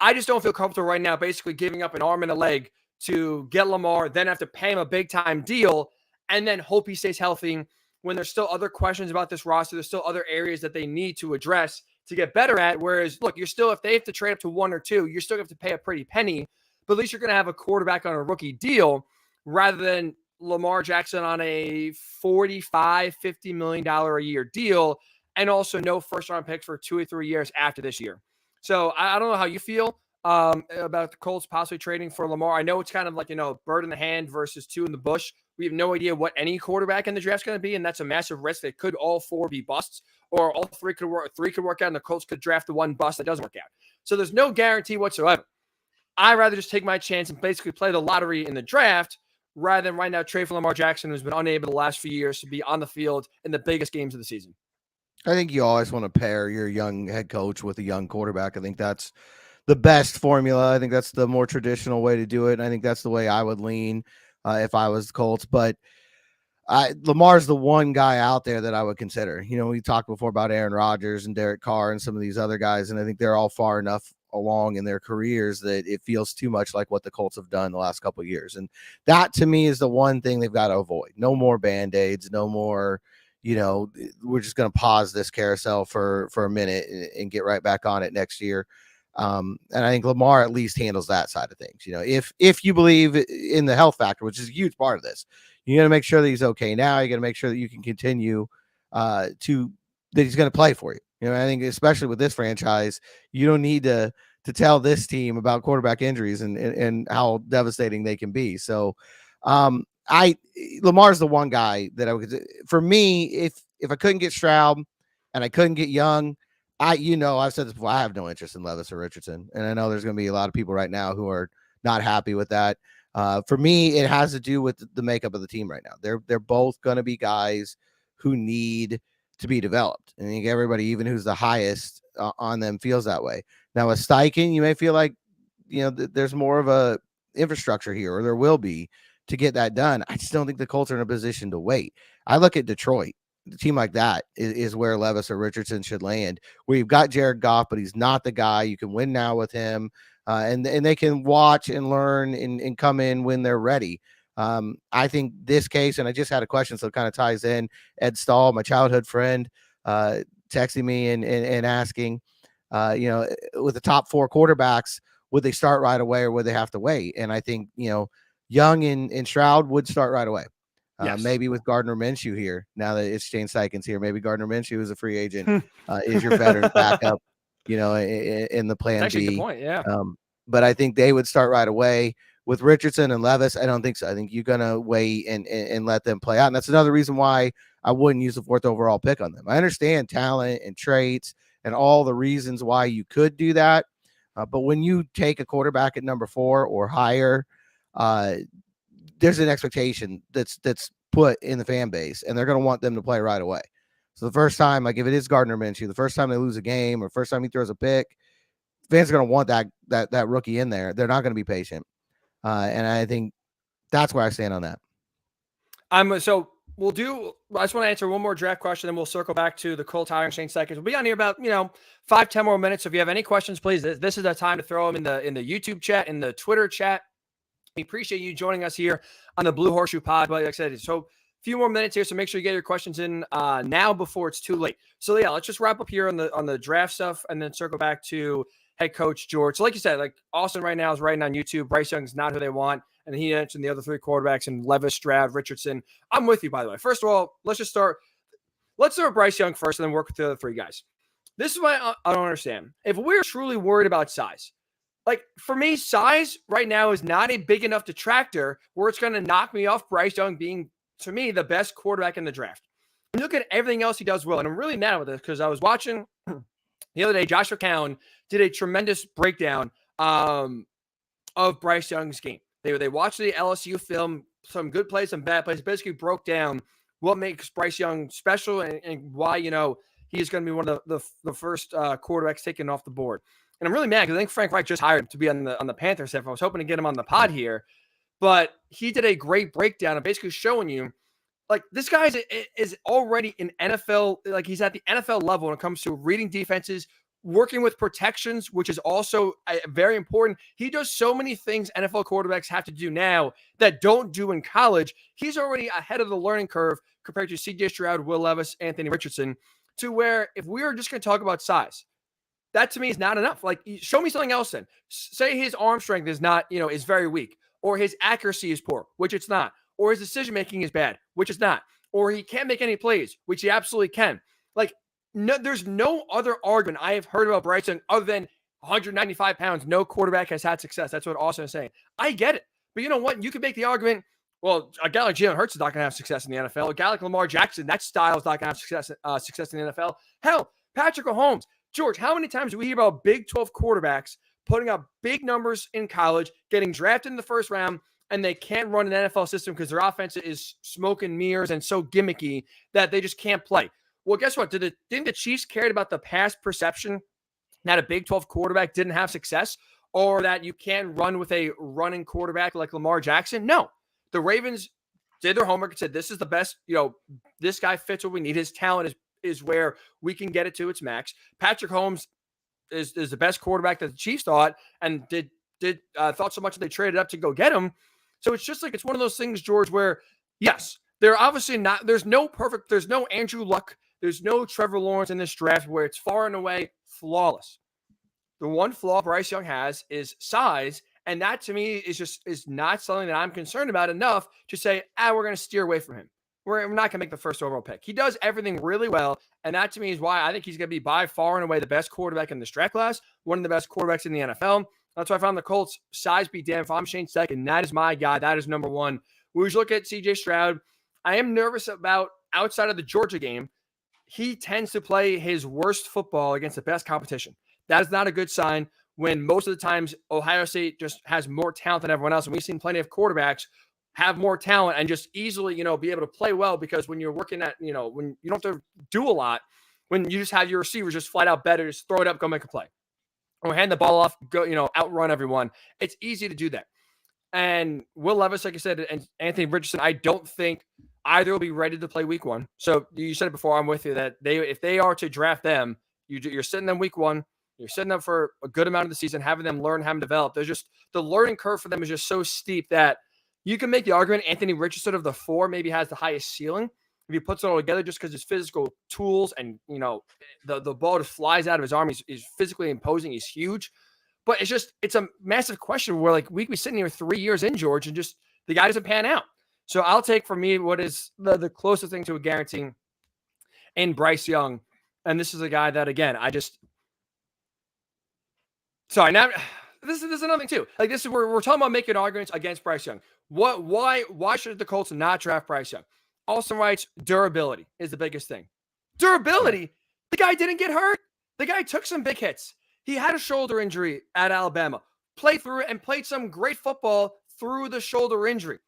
I just don't feel comfortable right now basically giving up an arm and a leg to get Lamar, then have to pay him a big-time deal, and then hope he stays healthy when there's still other questions about this roster. There's still other areas that they need to address to get better at. Whereas, look, you're still, if they have to trade up to 1 or 2, you're still going to have to pay a pretty penny, but at least you're going to have a quarterback on a rookie deal rather than Lamar Jackson on a $45, $50 million a year deal, and also no first-round picks for 2 or 3 years after this year. So I don't know how you feel about the Colts possibly trading for Lamar. I know it's kind of like, bird in the hand versus 2 in the bush. We have no idea what any quarterback in the draft is going to be, and that's a massive risk. They could all 4 be busts, or all 3 could work. 3 could work out, and the Colts could draft the 1 bust that doesn't work out. So there's no guarantee whatsoever. I'd rather just take my chance and basically play the lottery in the draft rather than right now trade for Lamar Jackson, who's been unable the last few years to be on the field in the biggest games of the season. I think you always want to pair your young head coach with a young quarterback. I think that's the best formula. I think that's the more traditional way to do it. And I think that's the way I would lean if I was the Colts. But Lamar's the one guy out there that I would consider. We talked before about Aaron Rodgers and Derek Carr and some of these other guys, and I think they're all far enough along in their careers that it feels too much like what the Colts have done the last couple of years. And that, to me, is the one thing they've got to avoid. No more Band-Aids, no more we're just going to pause this carousel for a minute and get right back on it next year. And I think Lamar at least handles that side of things. If you believe in the health factor, which is a huge part of this, you got to make sure that he's okay now. You got to make sure that you can continue that he's going to play for you. I think especially with this franchise, you don't need to tell this team about quarterback injuries and how devastating they can be. So, Lamar's the one guy that I would, for me, if I couldn't get Stroud and I couldn't get Young, I've said this before, I have no interest in Levis or Richardson. And I know there's going to be a lot of people right now who are not happy with that. For me, it has to do with the makeup of the team right now. They're both going to be guys who need to be developed. And I think everybody, even who's the highest on them, feels that way. Now with Steichen, you may feel like, there's more of a infrastructure here, or there will be, to get that done. I just don't think the Colts are in a position to wait. I look at Detroit. A team like that is where Levis or Richardson should land, where you've got Jared Goff, but he's not the guy. You can win now with him, and they can watch and learn and come in when they're ready. I think this case, and I just had a question, so it kind of ties in. Ed Stahl, my childhood friend, texting me and asking, with the top 4 quarterbacks, would they start right away or would they have to wait? And I think, Young and Stroud would start right away. Yes. Maybe with Gardner Minshew here, now that it's Shane Steichen's here, maybe Gardner Minshew is a free agent, is your veteran backup, in the plan That's actually B. a good point, yeah. But I think they would start right away. With Richardson and Levis, I don't think so. I think you're going to wait and let them play out. And that's another reason why I wouldn't use the 4th overall pick on them. I understand talent and traits and all the reasons why you could do that. But when you take a quarterback at number 4 or higher, there's an expectation that's put in the fan base, and they're going to want them to play right away. So the first time, like if it is Gardner Minshew, the first time they lose a game or first time he throws a pick, fans are going to want that rookie in there. They're not going to be patient. And I think that's where I stand on that. So I just want to answer one more draft question, then we'll circle back to the Colts hiring Shane Steichen. We'll be on here about, 5-10 more minutes. So if you have any questions, please, this is the time to throw them in the YouTube chat, in the Twitter chat. We appreciate you joining us here on the Blue Horseshoe Pod. But like I said, so a few more minutes here, so make sure you get your questions in now before it's too late. So yeah, let's just wrap up here on the draft stuff and then circle back to head coach George. So like you said, like Austin right now is writing on YouTube, Bryce Young's not who they want. And he mentioned the other 3 quarterbacks and Levis, Stroud, Richardson. I'm with you, by the way. First of all, let's start with Bryce Young first and then work with the other 3 guys. This is why I don't understand. If we're truly worried about size, like for me, size right now is not a big enough detractor where it's going to knock me off Bryce Young being, to me, the best quarterback in the draft. When you look at everything else he does well, and I'm really mad with this because I was watching the other day, Josh McCown did a tremendous breakdown of Bryce Young's game. They watched the LSU film, some good plays, some bad plays, basically broke down what makes Bryce Young special and why, he is going to be one of the first quarterbacks taken off the board. And I'm really mad because I think Frank Reich just hired him to be on the Panthers staff. I was hoping to get him on the pod here, but he did a great breakdown of basically showing you, like, this guy is already in NFL, like he's at the NFL level when it comes to reading defenses, working with protections, which is also very important. He does so many things NFL quarterbacks have to do now that don't do in college. He's already ahead of the learning curve compared to CJ Stroud, Will Levis, Anthony Richardson, to where if we are just going to talk about size, that to me is not enough. Like, show me something else then. Say his arm strength is not, is very weak, or his accuracy is poor, which it's not, or his decision making is bad, which it's not, or he can't make any plays, which he absolutely can. Like, no, there's no other argument I have heard about Bryce Young other than 195 pounds. No quarterback has had success. That's what Austin is saying. I get it. But you know what? You can make the argument, well, a guy like Jalen Hurts is not going to have success in the NFL. A guy like Lamar Jackson, that style is not going to have success in the NFL. Hell, Patrick Mahomes. George, how many times do we hear about Big 12 quarterbacks putting up big numbers in college, getting drafted in the first round, and they can't run an NFL system because their offense is smoke and mirrors and so gimmicky that they just can't play? Well, guess what? Didn't the Chiefs care about the past perception that a Big 12 quarterback didn't have success, or that you can't run with a running quarterback like Lamar Jackson? No. The Ravens did their homework and said, this is the best, this guy fits what we need. His talent is where we can get it to its max. Patrick Mahomes is the best quarterback that the Chiefs thought, and thought so much that they traded up to go get him. So it's just like, it's one of those things, George, where yes, they're obviously not, there's no Andrew Luck, there's no Trevor Lawrence in this draft where it's far and away flawless. The one flaw Bryce Young has is size, and that to me is not something that I'm concerned about enough to say, we're going to steer away from him. We're not going to make the first overall pick. He does everything really well, and that to me is why I think he's going to be by far and away the best quarterback in this draft class, one of the best quarterbacks in the NFL. That's why I found the Colts size be damned. If I'm Shane Steichen, that is my guy. That is number one. We look at CJ Stroud. I am nervous about, outside of the Georgia game, he tends to play his worst football against the best competition. That is not a good sign when most of the times Ohio State just has more talent than everyone else. And we've seen plenty of quarterbacks have more talent and just easily, be able to play well, because when you're working at, when you don't have to do a lot, when you just have your receivers just flat out better, just throw it up, go make a play, or hand the ball off, go, outrun everyone. It's easy to do that. And Will Levis, like I said, and Anthony Richardson, I don't think either will be ready to play week one. So you said it before, I'm with you, that if they are to draft them, you're sitting them week one, you're setting them for a good amount of the season, having them learn, having them develop. There's just, the learning curve for them is just so steep that you can make the argument Anthony Richardson of the four maybe has the highest ceiling if he puts it all together, just because his physical tools and, the ball just flies out of his arm. He's physically imposing. He's huge. But it's a massive question where, like, we could be sitting here 3 years in, George, and just the guy doesn't pan out. So I'll take, for me, what is the closest thing to a guarantee in Bryce Young. And this is a guy that, again, sorry, now this is another thing too. Like, this is where we're talking about making arguments against Bryce Young. Why should the Colts not draft Bryce Young? Austin writes, durability is the biggest thing. Durability? The guy didn't get hurt. The guy took some big hits. He had a shoulder injury at Alabama, played through it, and played some great football through the shoulder injury.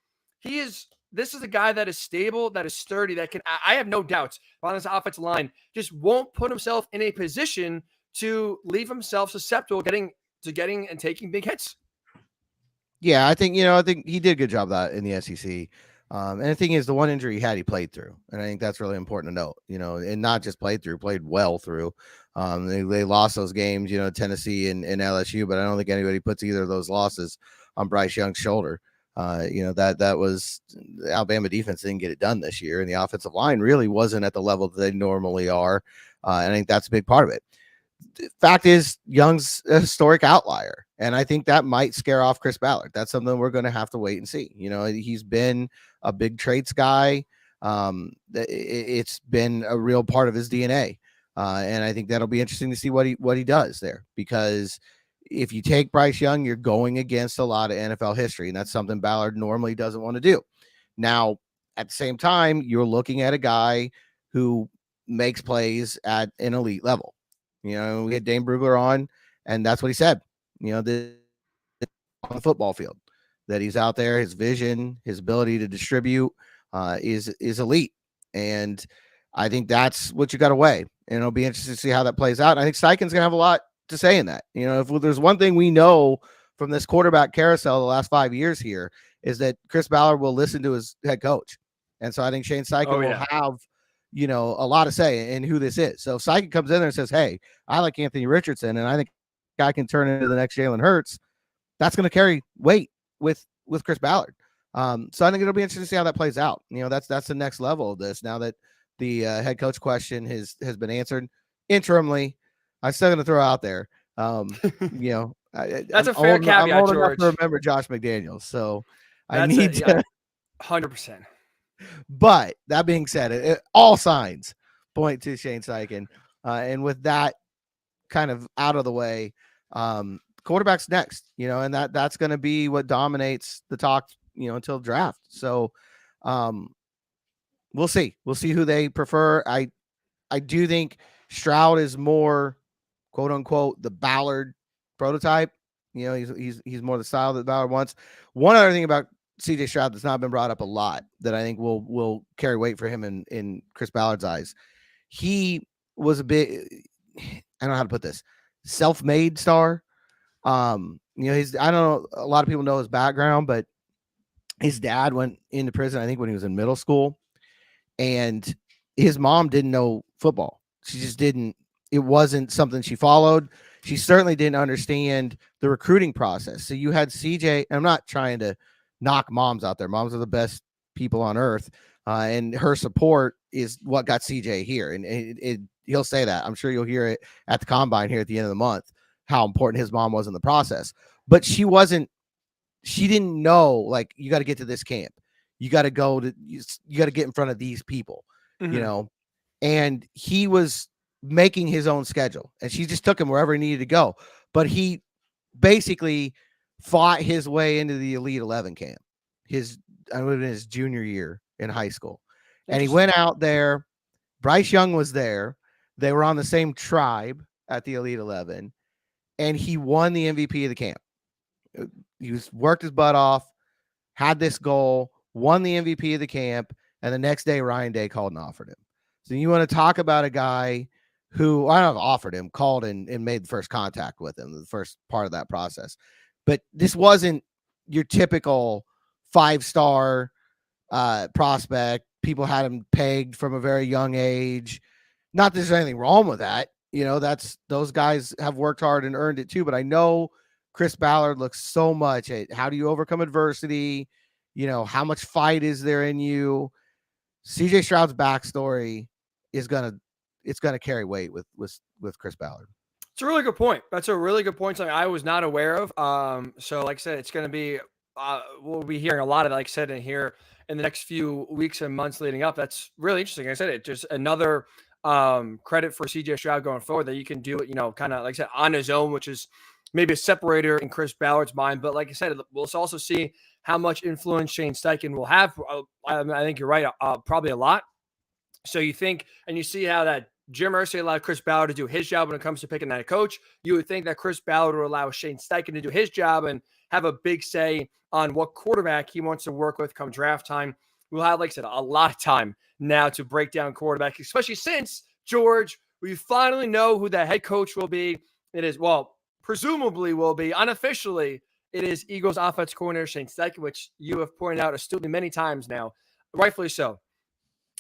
This is a guy that is stable, that is sturdy, that can, I have no doubts on this offensive line, just won't put himself in a position to leave himself susceptible getting and taking big hits. Yeah, I think he did a good job of that in the SEC. And the thing is, the one injury he had, he played through. And I think that's really important to note, and not just played well through. They lost those games, Tennessee and LSU, but I don't think anybody puts either of those losses on Bryce Young's shoulder. That was the Alabama defense didn't get it done this year, and the offensive line really wasn't at the level that they normally are. And I think that's a big part of it. The fact is, Young's a historic outlier, and I think that might scare off Chris Ballard. That's something we're going to have to wait and see. He's been a big traits guy. It's been a real part of his DNA. And I think that'll be interesting to see what he does there, because if you take Bryce Young, you're going against a lot of NFL history, and that's something Ballard normally doesn't want to do. Now, at the same time, you're looking at a guy who makes plays at an elite level. We had Dane Brugler on, and that's what he said. On the football field, that he's out there, his vision, his ability to distribute is elite, and I think that's what you got to weigh. And it'll be interesting to see how that plays out. And I think Steichen's gonna have a lot to say in that. If there's one thing we know from this quarterback carousel the last 5 years here, is that Chris Ballard will listen to his head coach. And so I think Shane Steichen will have, a lot to say in who this is. So if Steichen comes in there and says, hey, I like Anthony Richardson, and I think I can turn into the next Jalen Hurts, that's going to carry weight with Chris Ballard. So I think it'll be interesting to see how that plays out. That's the next level of this. Now that the head coach question has been answered interimly, I'm still going to throw out there. That's a fair caveat, I'm old George. enough to remember Josh McDaniels, so I need to 100%. But that being said, all signs point to Shane Steichen. And with that kind of out of the way, quarterback's next, and that's going to be what dominates the talk, until draft. So we'll see who they prefer. I do think Stroud is more, quote unquote, the Ballard prototype. He's more the style that Ballard wants. One other thing about CJ Stroud that's not been brought up a lot that I think will carry weight for him in Chris Ballard's eyes. He was a bit, I don't know how to put this, self-made star. I don't know, a lot of people know his background, but his dad went into prison, I think, when he was in middle school, and his mom didn't know football. She just didn't. It wasn't something she followed. She certainly didn't understand the recruiting process. So you had CJ, I'm not trying to knock moms out there. Moms are the best people on earth. And her support is what got CJ here. And he'll say that. I'm sure you'll hear it at the combine here at the end of the month, how important his mom was in the process. But she didn't know, like, you got to get to this camp. You got to you got to get in front of these people, and he was making his own schedule, and she just took him wherever he needed to go. But he basically fought his way into the Elite 11 camp. His junior year in high school, and he went out there. Bryce Young was there. They were on the same tribe at the Elite 11, and he won the MVP of the camp. He worked his butt off, had this goal, won the MVP of the camp, and the next day Ryan Day called and offered him. So you want to talk about a guy who, I don't know, offered him, called and made the first contact with him, the first part of that process. But this wasn't your typical 5-star prospect. People had him pegged from a very young age. Not that there's anything wrong with that. Those guys have worked hard and earned it too. But I know Chris Ballard looks so much at how do you overcome adversity? How much fight is there in you? CJ Stroud's backstory is gonna carry weight with Chris Ballard. It's a really good point. That's a really good point. Something I was not aware of. So like I said, it's going to be, we'll be hearing a lot of, like I said, in here in the next few weeks and months leading up. That's really interesting. Like I said, it just another credit for CJ Stroud going forward, that you can do it, kind of like I said, on his own, which is maybe a separator in Chris Ballard's mind. But like I said, we'll also see how much influence Shane Steichen will have. I think you're right, probably a lot. So you think, and you see how that Jim Irsay allowed Chris Ballard to do his job when it comes to picking that coach. You would think that Chris Ballard would allow Shane Steichen to do his job and have a big say on what quarterback he wants to work with come draft time. We'll have, like I said, a lot of time now to break down quarterback, especially since, George, we finally know who the head coach will be. It is, well, presumably will be, unofficially, it is Eagles offense coordinator Shane Steichen, which you have pointed out astutely many times now, rightfully so.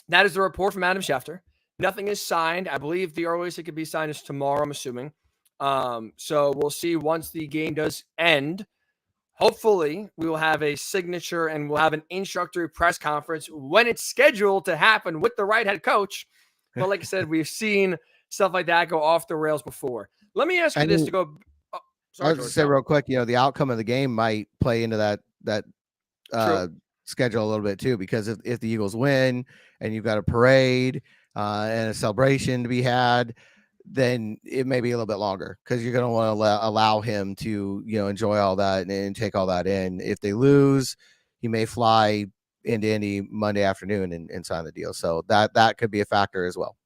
That is the report from Adam Schefter. Nothing is signed. I believe the earliest it could be signed is tomorrow, I'm assuming. So we'll see once the game does end. Hopefully, we will have a signature and we'll have an introductory press conference when it's scheduled to happen with the right head coach. But like I said, we've seen stuff like that go off the rails before. Let me ask you this to go. Oh, sorry, I was going to say real quick, the outcome of the game might play into that schedule a little bit too, because if the Eagles win and you've got a parade, and a celebration to be had, then it may be a little bit longer because you're going to want to allow him to, enjoy all that and take all that in. If they lose, he may fly into Indy Monday afternoon and sign the deal. So that could be a factor as well.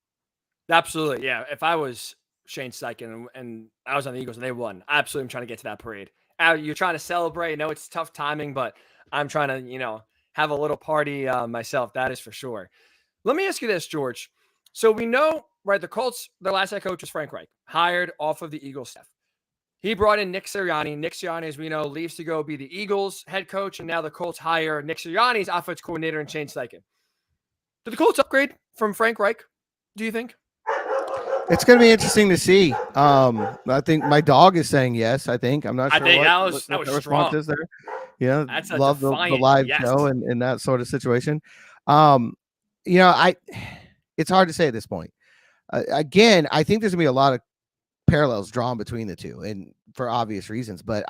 Absolutely. Yeah. If I was Shane Steichen and I was on the Eagles and they won, absolutely I'm trying to get to that parade. You're trying to celebrate. I know it's tough timing, but I'm trying to, have a little party myself. That is for sure. Let me ask you this, George. So we know, right, the Colts, their last head coach was Frank Reich, hired off of the Eagles staff. He brought in Nick Sirianni. Nick Sirianni, as we know, leaves to go be the Eagles head coach, and now the Colts hire Nick Sirianni's offense coordinator and Shane Steichen. Did the Colts upgrade from Frank Reich, do you think? It's going to be interesting to see. I think my dog is saying yes. I think I'm not sure. I think what that was the response is there. Yeah, that's love the live yes. show and that sort of situation. It's hard to say at this point. Again, I think there's gonna be a lot of parallels drawn between the two, and for obvious reasons. But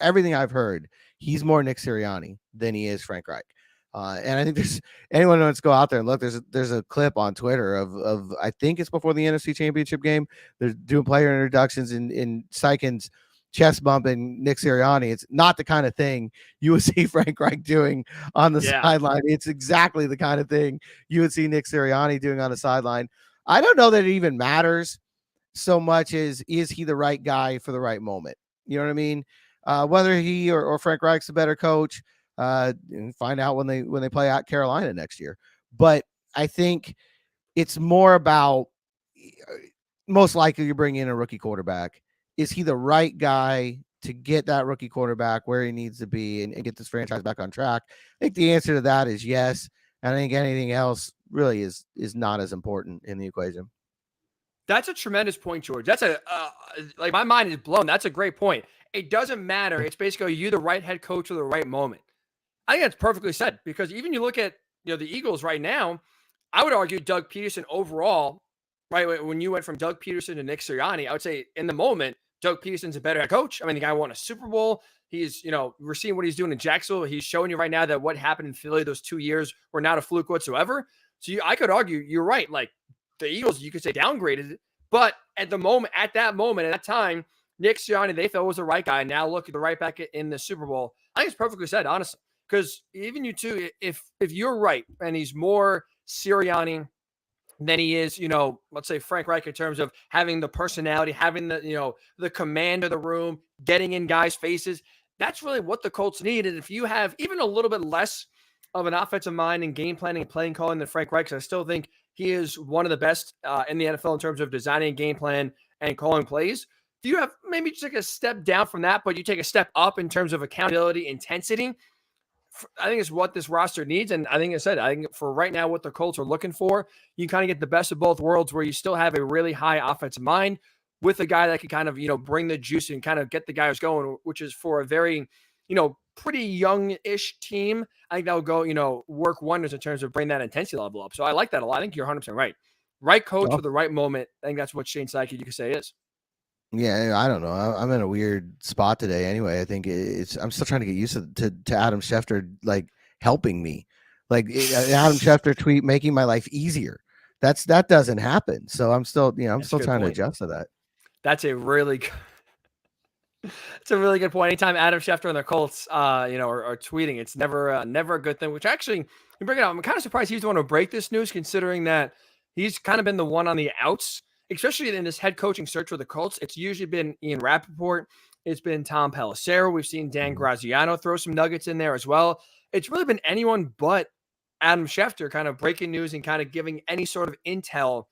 everything I've heard, he's more Nick Sirianni than he is Frank Reich. And I think there's anyone who wants to go out there and look. There's a clip on Twitter of I think it's before the NFC Championship game. They're doing player introductions in Steichen's chest bumping Nick Sirianni. It's not the kind of thing you would see Frank Reich doing on the sideline. It's exactly the kind of thing you would see Nick Sirianni doing on the sideline. I don't know that it even matters so much as is he the right guy for the right moment? You know what I mean? Whether he or Frank Reich's a better coach, and find out when they play at Carolina next year. But I think it's more about most likely you bring in a rookie quarterback. Is he the right guy to get that rookie quarterback where he needs to be and get this franchise back on track? I think the answer to that is yes. And I think anything else really is not as important in the equation. That's a tremendous point, George. That's like my mind is blown. That's a great point. It doesn't matter. It's basically you the right head coach for the right moment. I think that's perfectly said because even you look at the Eagles right now, I would argue Doug Peterson overall, right? When you went from Doug Peterson to Nick Sirianni, I would say in the moment, Doug Peterson's a better head coach. I mean, the guy won a Super Bowl. He's, we're seeing what he's doing in Jacksonville. He's showing you right now that what happened in Philly those 2 years were not a fluke whatsoever. So I could argue you're right. Like the Eagles, you could say downgraded, but at that moment, at that time, Nick Sirianni, they felt was the right guy. Now look at the right back in the Super Bowl. I think it's perfectly said, honestly. Because even you two, if you're right and he's more Sirianni than he is, let's say Frank Reich in terms of having the personality, having the the command of the room, getting in guys' faces, that's really what the Colts need. And if you have even a little bit less of an offensive mind and game planning and playing calling than Frank Reich, I still think he is one of the best in the NFL in terms of designing a game plan and calling plays. Do you have maybe just take a step down from that, but you take a step up in terms of accountability, intensity? I think it's what this roster needs. And I think for right now, what the Colts are looking for, you kind of get the best of both worlds where you still have a really high offensive mind with a guy that can kind of, bring the juice and kind of get the guys going, which is for a very, pretty young-ish team. I think that will go, work wonders in terms of bring that intensity level up. So I like that a lot. I think you're 100% right. Right coach for the right moment. I think that's what Shane Steichen, you could say, is. Yeah, I don't know. I'm in a weird spot today. Anyway, I think I'm still trying to get used to Adam Schefter like helping me, like Adam Schefter tweet making my life easier. That doesn't happen. So I'm still trying to adjust to that. That's a really good. It's a really good point. Anytime Adam Schefter and the Colts, are tweeting, it's never a good thing. Which actually, you bring it up. I'm kind of surprised he's the one to break this news, considering that he's kind of been the one on the outs, especially in this head coaching search for the Colts. It's usually been Ian Rappaport. It's been Tom Pelissero. We've seen Dan Graziano throw some nuggets in there as well. It's really been anyone but Adam Schefter kind of breaking news and kind of giving any sort of intel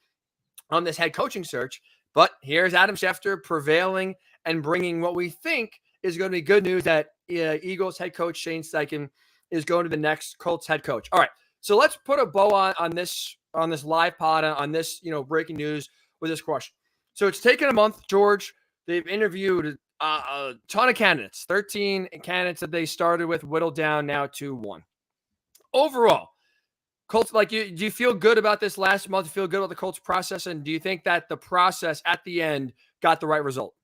on this head coaching search. But here's Adam Schefter prevailing and bringing what we think is going to be good news that Eagles head coach Shane Steichen is going to the next Colts head coach. All right, so let's put a bow on this live pod on this breaking news with this question. So it's taken a month, George. They've interviewed a ton of candidates, 13 candidates that they started with, whittled down now to 1. Overall, Colts, do you feel good about this last month? Do you feel good about the Colts process? And do you think that the process at the end got the right result?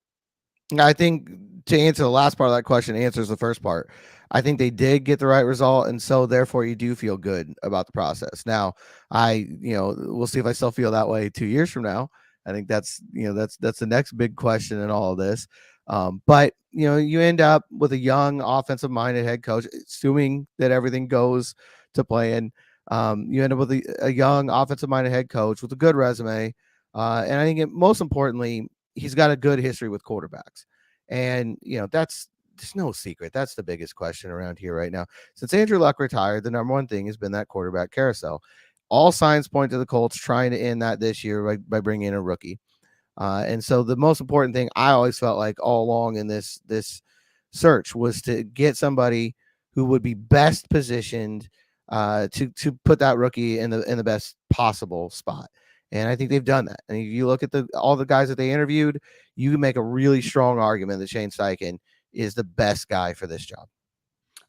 I think to answer the last part of that question answers the first part. I think they did get the right result, and so therefore you do feel good about the process. Now, we'll see if I still feel that way 2 years from now. I think that's the next big question in all of this. But you end up with a young offensive-minded head coach, assuming that everything goes to plan. You end up with a young offensive-minded head coach with a good resume, and I think most importantly, he's got a good history with quarterbacks. And that's there's no secret. That's the biggest question around here right now. Since Andrew Luck retired, the number one thing has been that quarterback carousel. All signs point to the Colts trying to end that this year by bringing in a rookie. And so the most important thing I always felt like all along in this search was to get somebody who would be best positioned to put that rookie in the best possible spot. And I think they've done that. And if you look at all the guys that they interviewed, you can make a really strong argument that Shane Steichen is the best guy for this job.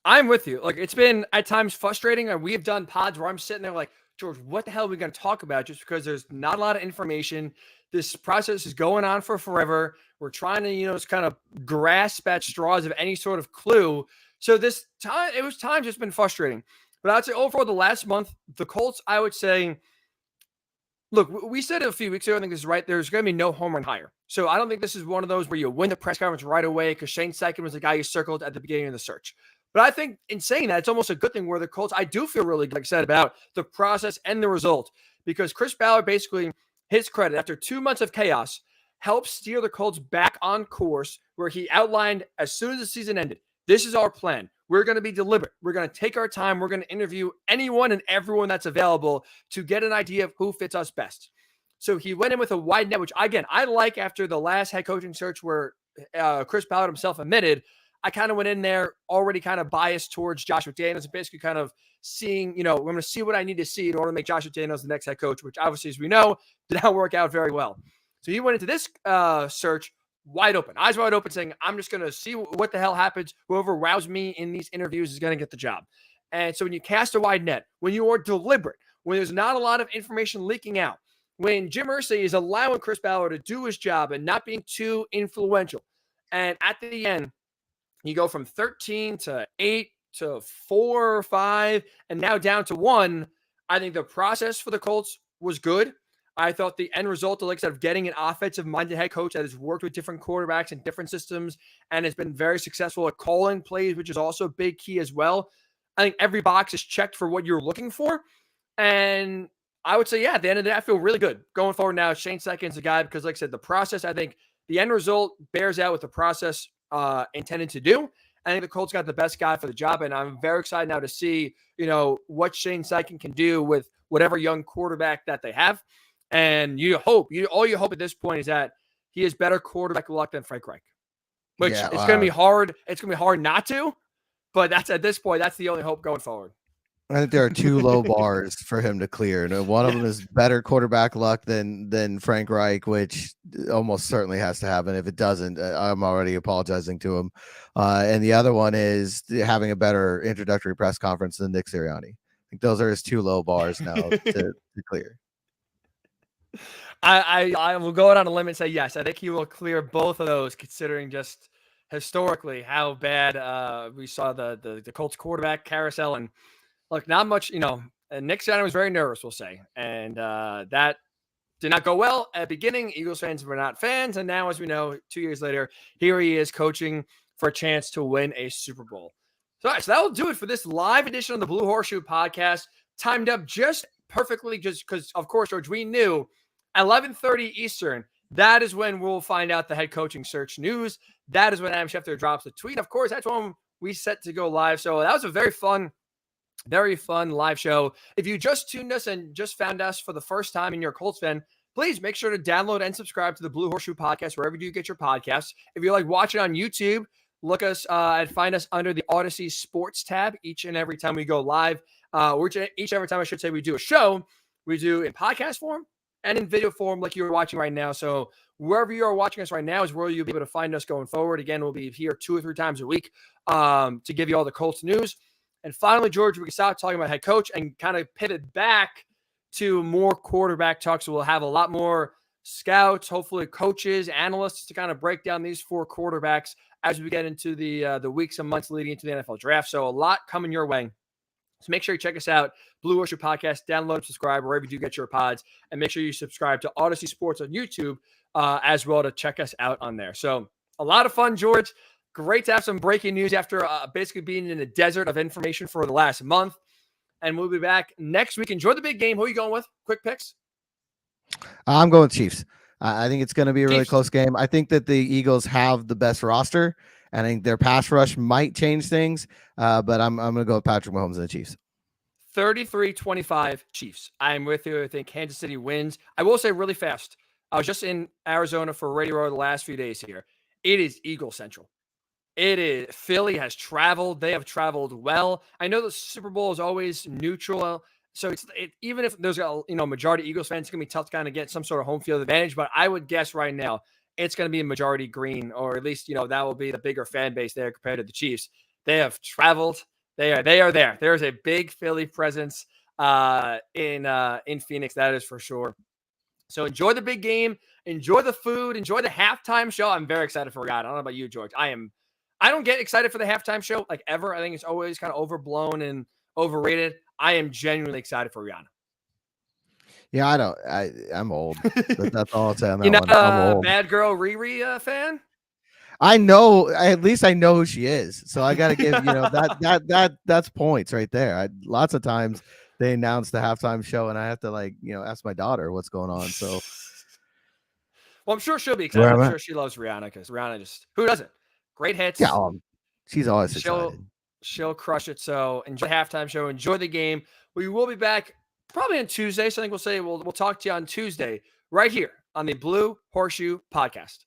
I'm with you. Like, it's been at times frustrating, and we have done pods where I'm sitting there like, George, what the hell are we going to talk about? Just because there's not a lot of information. This process is going on for forever. We're trying to, just kind of grasp at straws of any sort of clue. So this time, times just been frustrating. But I'd say overall, the last month, the Colts, I would say, look, we said it a few weeks ago. I think this is right. There's going to be no home run hire. So I don't think this is one of those where you win the press conference right away because Shane Steichen was the guy you circled at the beginning of the search. But I think in saying that, it's almost a good thing where the Colts, I do feel really, like I said, about the process and the result, because Chris Ballard, basically, his credit, after 2 months of chaos, helped steer the Colts back on course, where he outlined as soon as the season ended, this is our plan. We're going to be deliberate. We're going to take our time. We're going to interview anyone and everyone that's available to get an idea of who fits us best. So he went in with a wide net, which, again, I like after the last head coaching search where Chris Ballard himself admitted, I kind of went in there already kind of biased towards Josh McDaniels and basically kind of seeing, I'm going to see what I need to see in order to make Josh McDaniels the next head coach, which obviously, as we know, did not work out very well. So he went into this search wide open, eyes wide open, saying, I'm just going to see what the hell happens. Whoever wows me in these interviews is going to get the job. And so when you cast a wide net, when you are deliberate, when there's not a lot of information leaking out, when Jim Irsay is allowing Chris Ballard to do his job and not being too influential, and at the end, you go from 13 to 8 to 4 or 5, and now down to 1. I think the process for the Colts was good. I thought the end result, like I said, of getting an offensive-minded head coach that has worked with different quarterbacks and different systems and has been very successful at calling plays, which is also a big key as well. I think every box is checked for what you're looking for. And I would say, at the end of the day, I feel really good going forward now. Shane Steichen's the guy because, like I said, the process, I think the end result bears out what the process intended to do. I think the Colts got the best guy for the job, and I'm very excited now to see, what Shane Steichen can do with whatever young quarterback that they have. And all you hope at this point is that he has better quarterback luck than Frank Reich, which it's going to be hard. It's going to be hard not to, but at this point, that's the only hope going forward. I think there are 2 low bars for him to clear. And one of them is better quarterback luck than Frank Reich, which almost certainly has to happen. If it doesn't, I'm already apologizing to him. And the other one is having a better introductory press conference than Nick Sirianni. I think those are his 2 low bars now to clear. I will go out on a limb and say yes. I think he will clear both of those, considering just historically how bad we saw the Colts quarterback carousel. And look, not much, and Nick Sirianni was very nervous, we'll say. And that did not go well at the beginning. Eagles fans were not fans. And now, as we know, 2 years later, here he is coaching for a chance to win a Super Bowl. So that will do it for this live edition of the Blue Horseshoe podcast. Timed up just perfectly, just because, of course, George, we knew 11:30 Eastern, that is when we'll find out the head coaching search news. That is when Adam Schefter drops the tweet. Of course, that's when we set to go live. So that was a very fun live show. If you just tuned us and just found us for the first time and you're a Colts fan, please make sure to download and subscribe to the Blue Horseshoe podcast wherever you get your podcasts. If you like watching on YouTube, look us and find us under the Odyssey Sports tab each and every time we go live. Every time I should say we do a show, we do in podcast form and in video form like you're watching right now. So wherever you are watching us right now is where you'll be able to find us going forward. Again, we'll be here 2 or 3 times a week to give you all the Colts news. And finally, George, we can stop talking about head coach and kind of pivot back to more quarterback talk. So we'll have a lot more scouts, hopefully coaches, analysts to kind of break down these 4 quarterbacks as we get into the weeks and months leading into the NFL draft. So a lot coming your way. So make sure you check us out, Blue Horseshoe Podcast. Download and subscribe wherever you do get your pods. And make sure you subscribe to Odyssey Sports on YouTube as well to check us out on there. So a lot of fun, George. Great to have some breaking news after basically being in a desert of information for the last month. And we'll be back next week. Enjoy the big game. Who are you going with? Quick picks. I'm going Chiefs. I think it's going to be a really Chiefs. close game. I think that the Eagles have the best roster. I think their pass rush might change things, but I'm going to go with Patrick Mahomes and the Chiefs. 33-25 Chiefs. I'm with you. I think Kansas City wins. I will say really fast. I was just in Arizona for Radio Row the last few days here. It is Eagle Central. It is. Philly has traveled. They have traveled well. I know the Super Bowl is always neutral. So even if there's a majority Eagles fans, it's going to be tough to kind of get some sort of home field advantage. But I would guess right now it's going to be a majority green, or at least, that will be the bigger fan base there compared to the Chiefs. They have traveled. They are there. There is a big Philly presence in Phoenix. That is for sure. So enjoy the big game. Enjoy the food. Enjoy the halftime show. I'm very excited for God. I don't know about you, George. I don't get excited for the halftime show like ever. I think it's always kind of overblown and overrated. I am genuinely excited for Rihanna. Yeah, I'm old. That's all I'll say on that You're not one. I'm old. Bad Girl Riri fan? I know. At least I know who she is. So I got to give that's points right there. Lots of times they announce the halftime show, and I have to ask my daughter what's going on. So, well, I'm sure she'll be excited. I'm sure she loves Rihanna because Rihanna who doesn't? Great hits. Yeah, she's always excited. She'll crush it. So enjoy the halftime show. Enjoy the game. We will be back probably on Tuesday. So I think we'll talk to you on Tuesday right here on the Blue Horseshoe Podcast.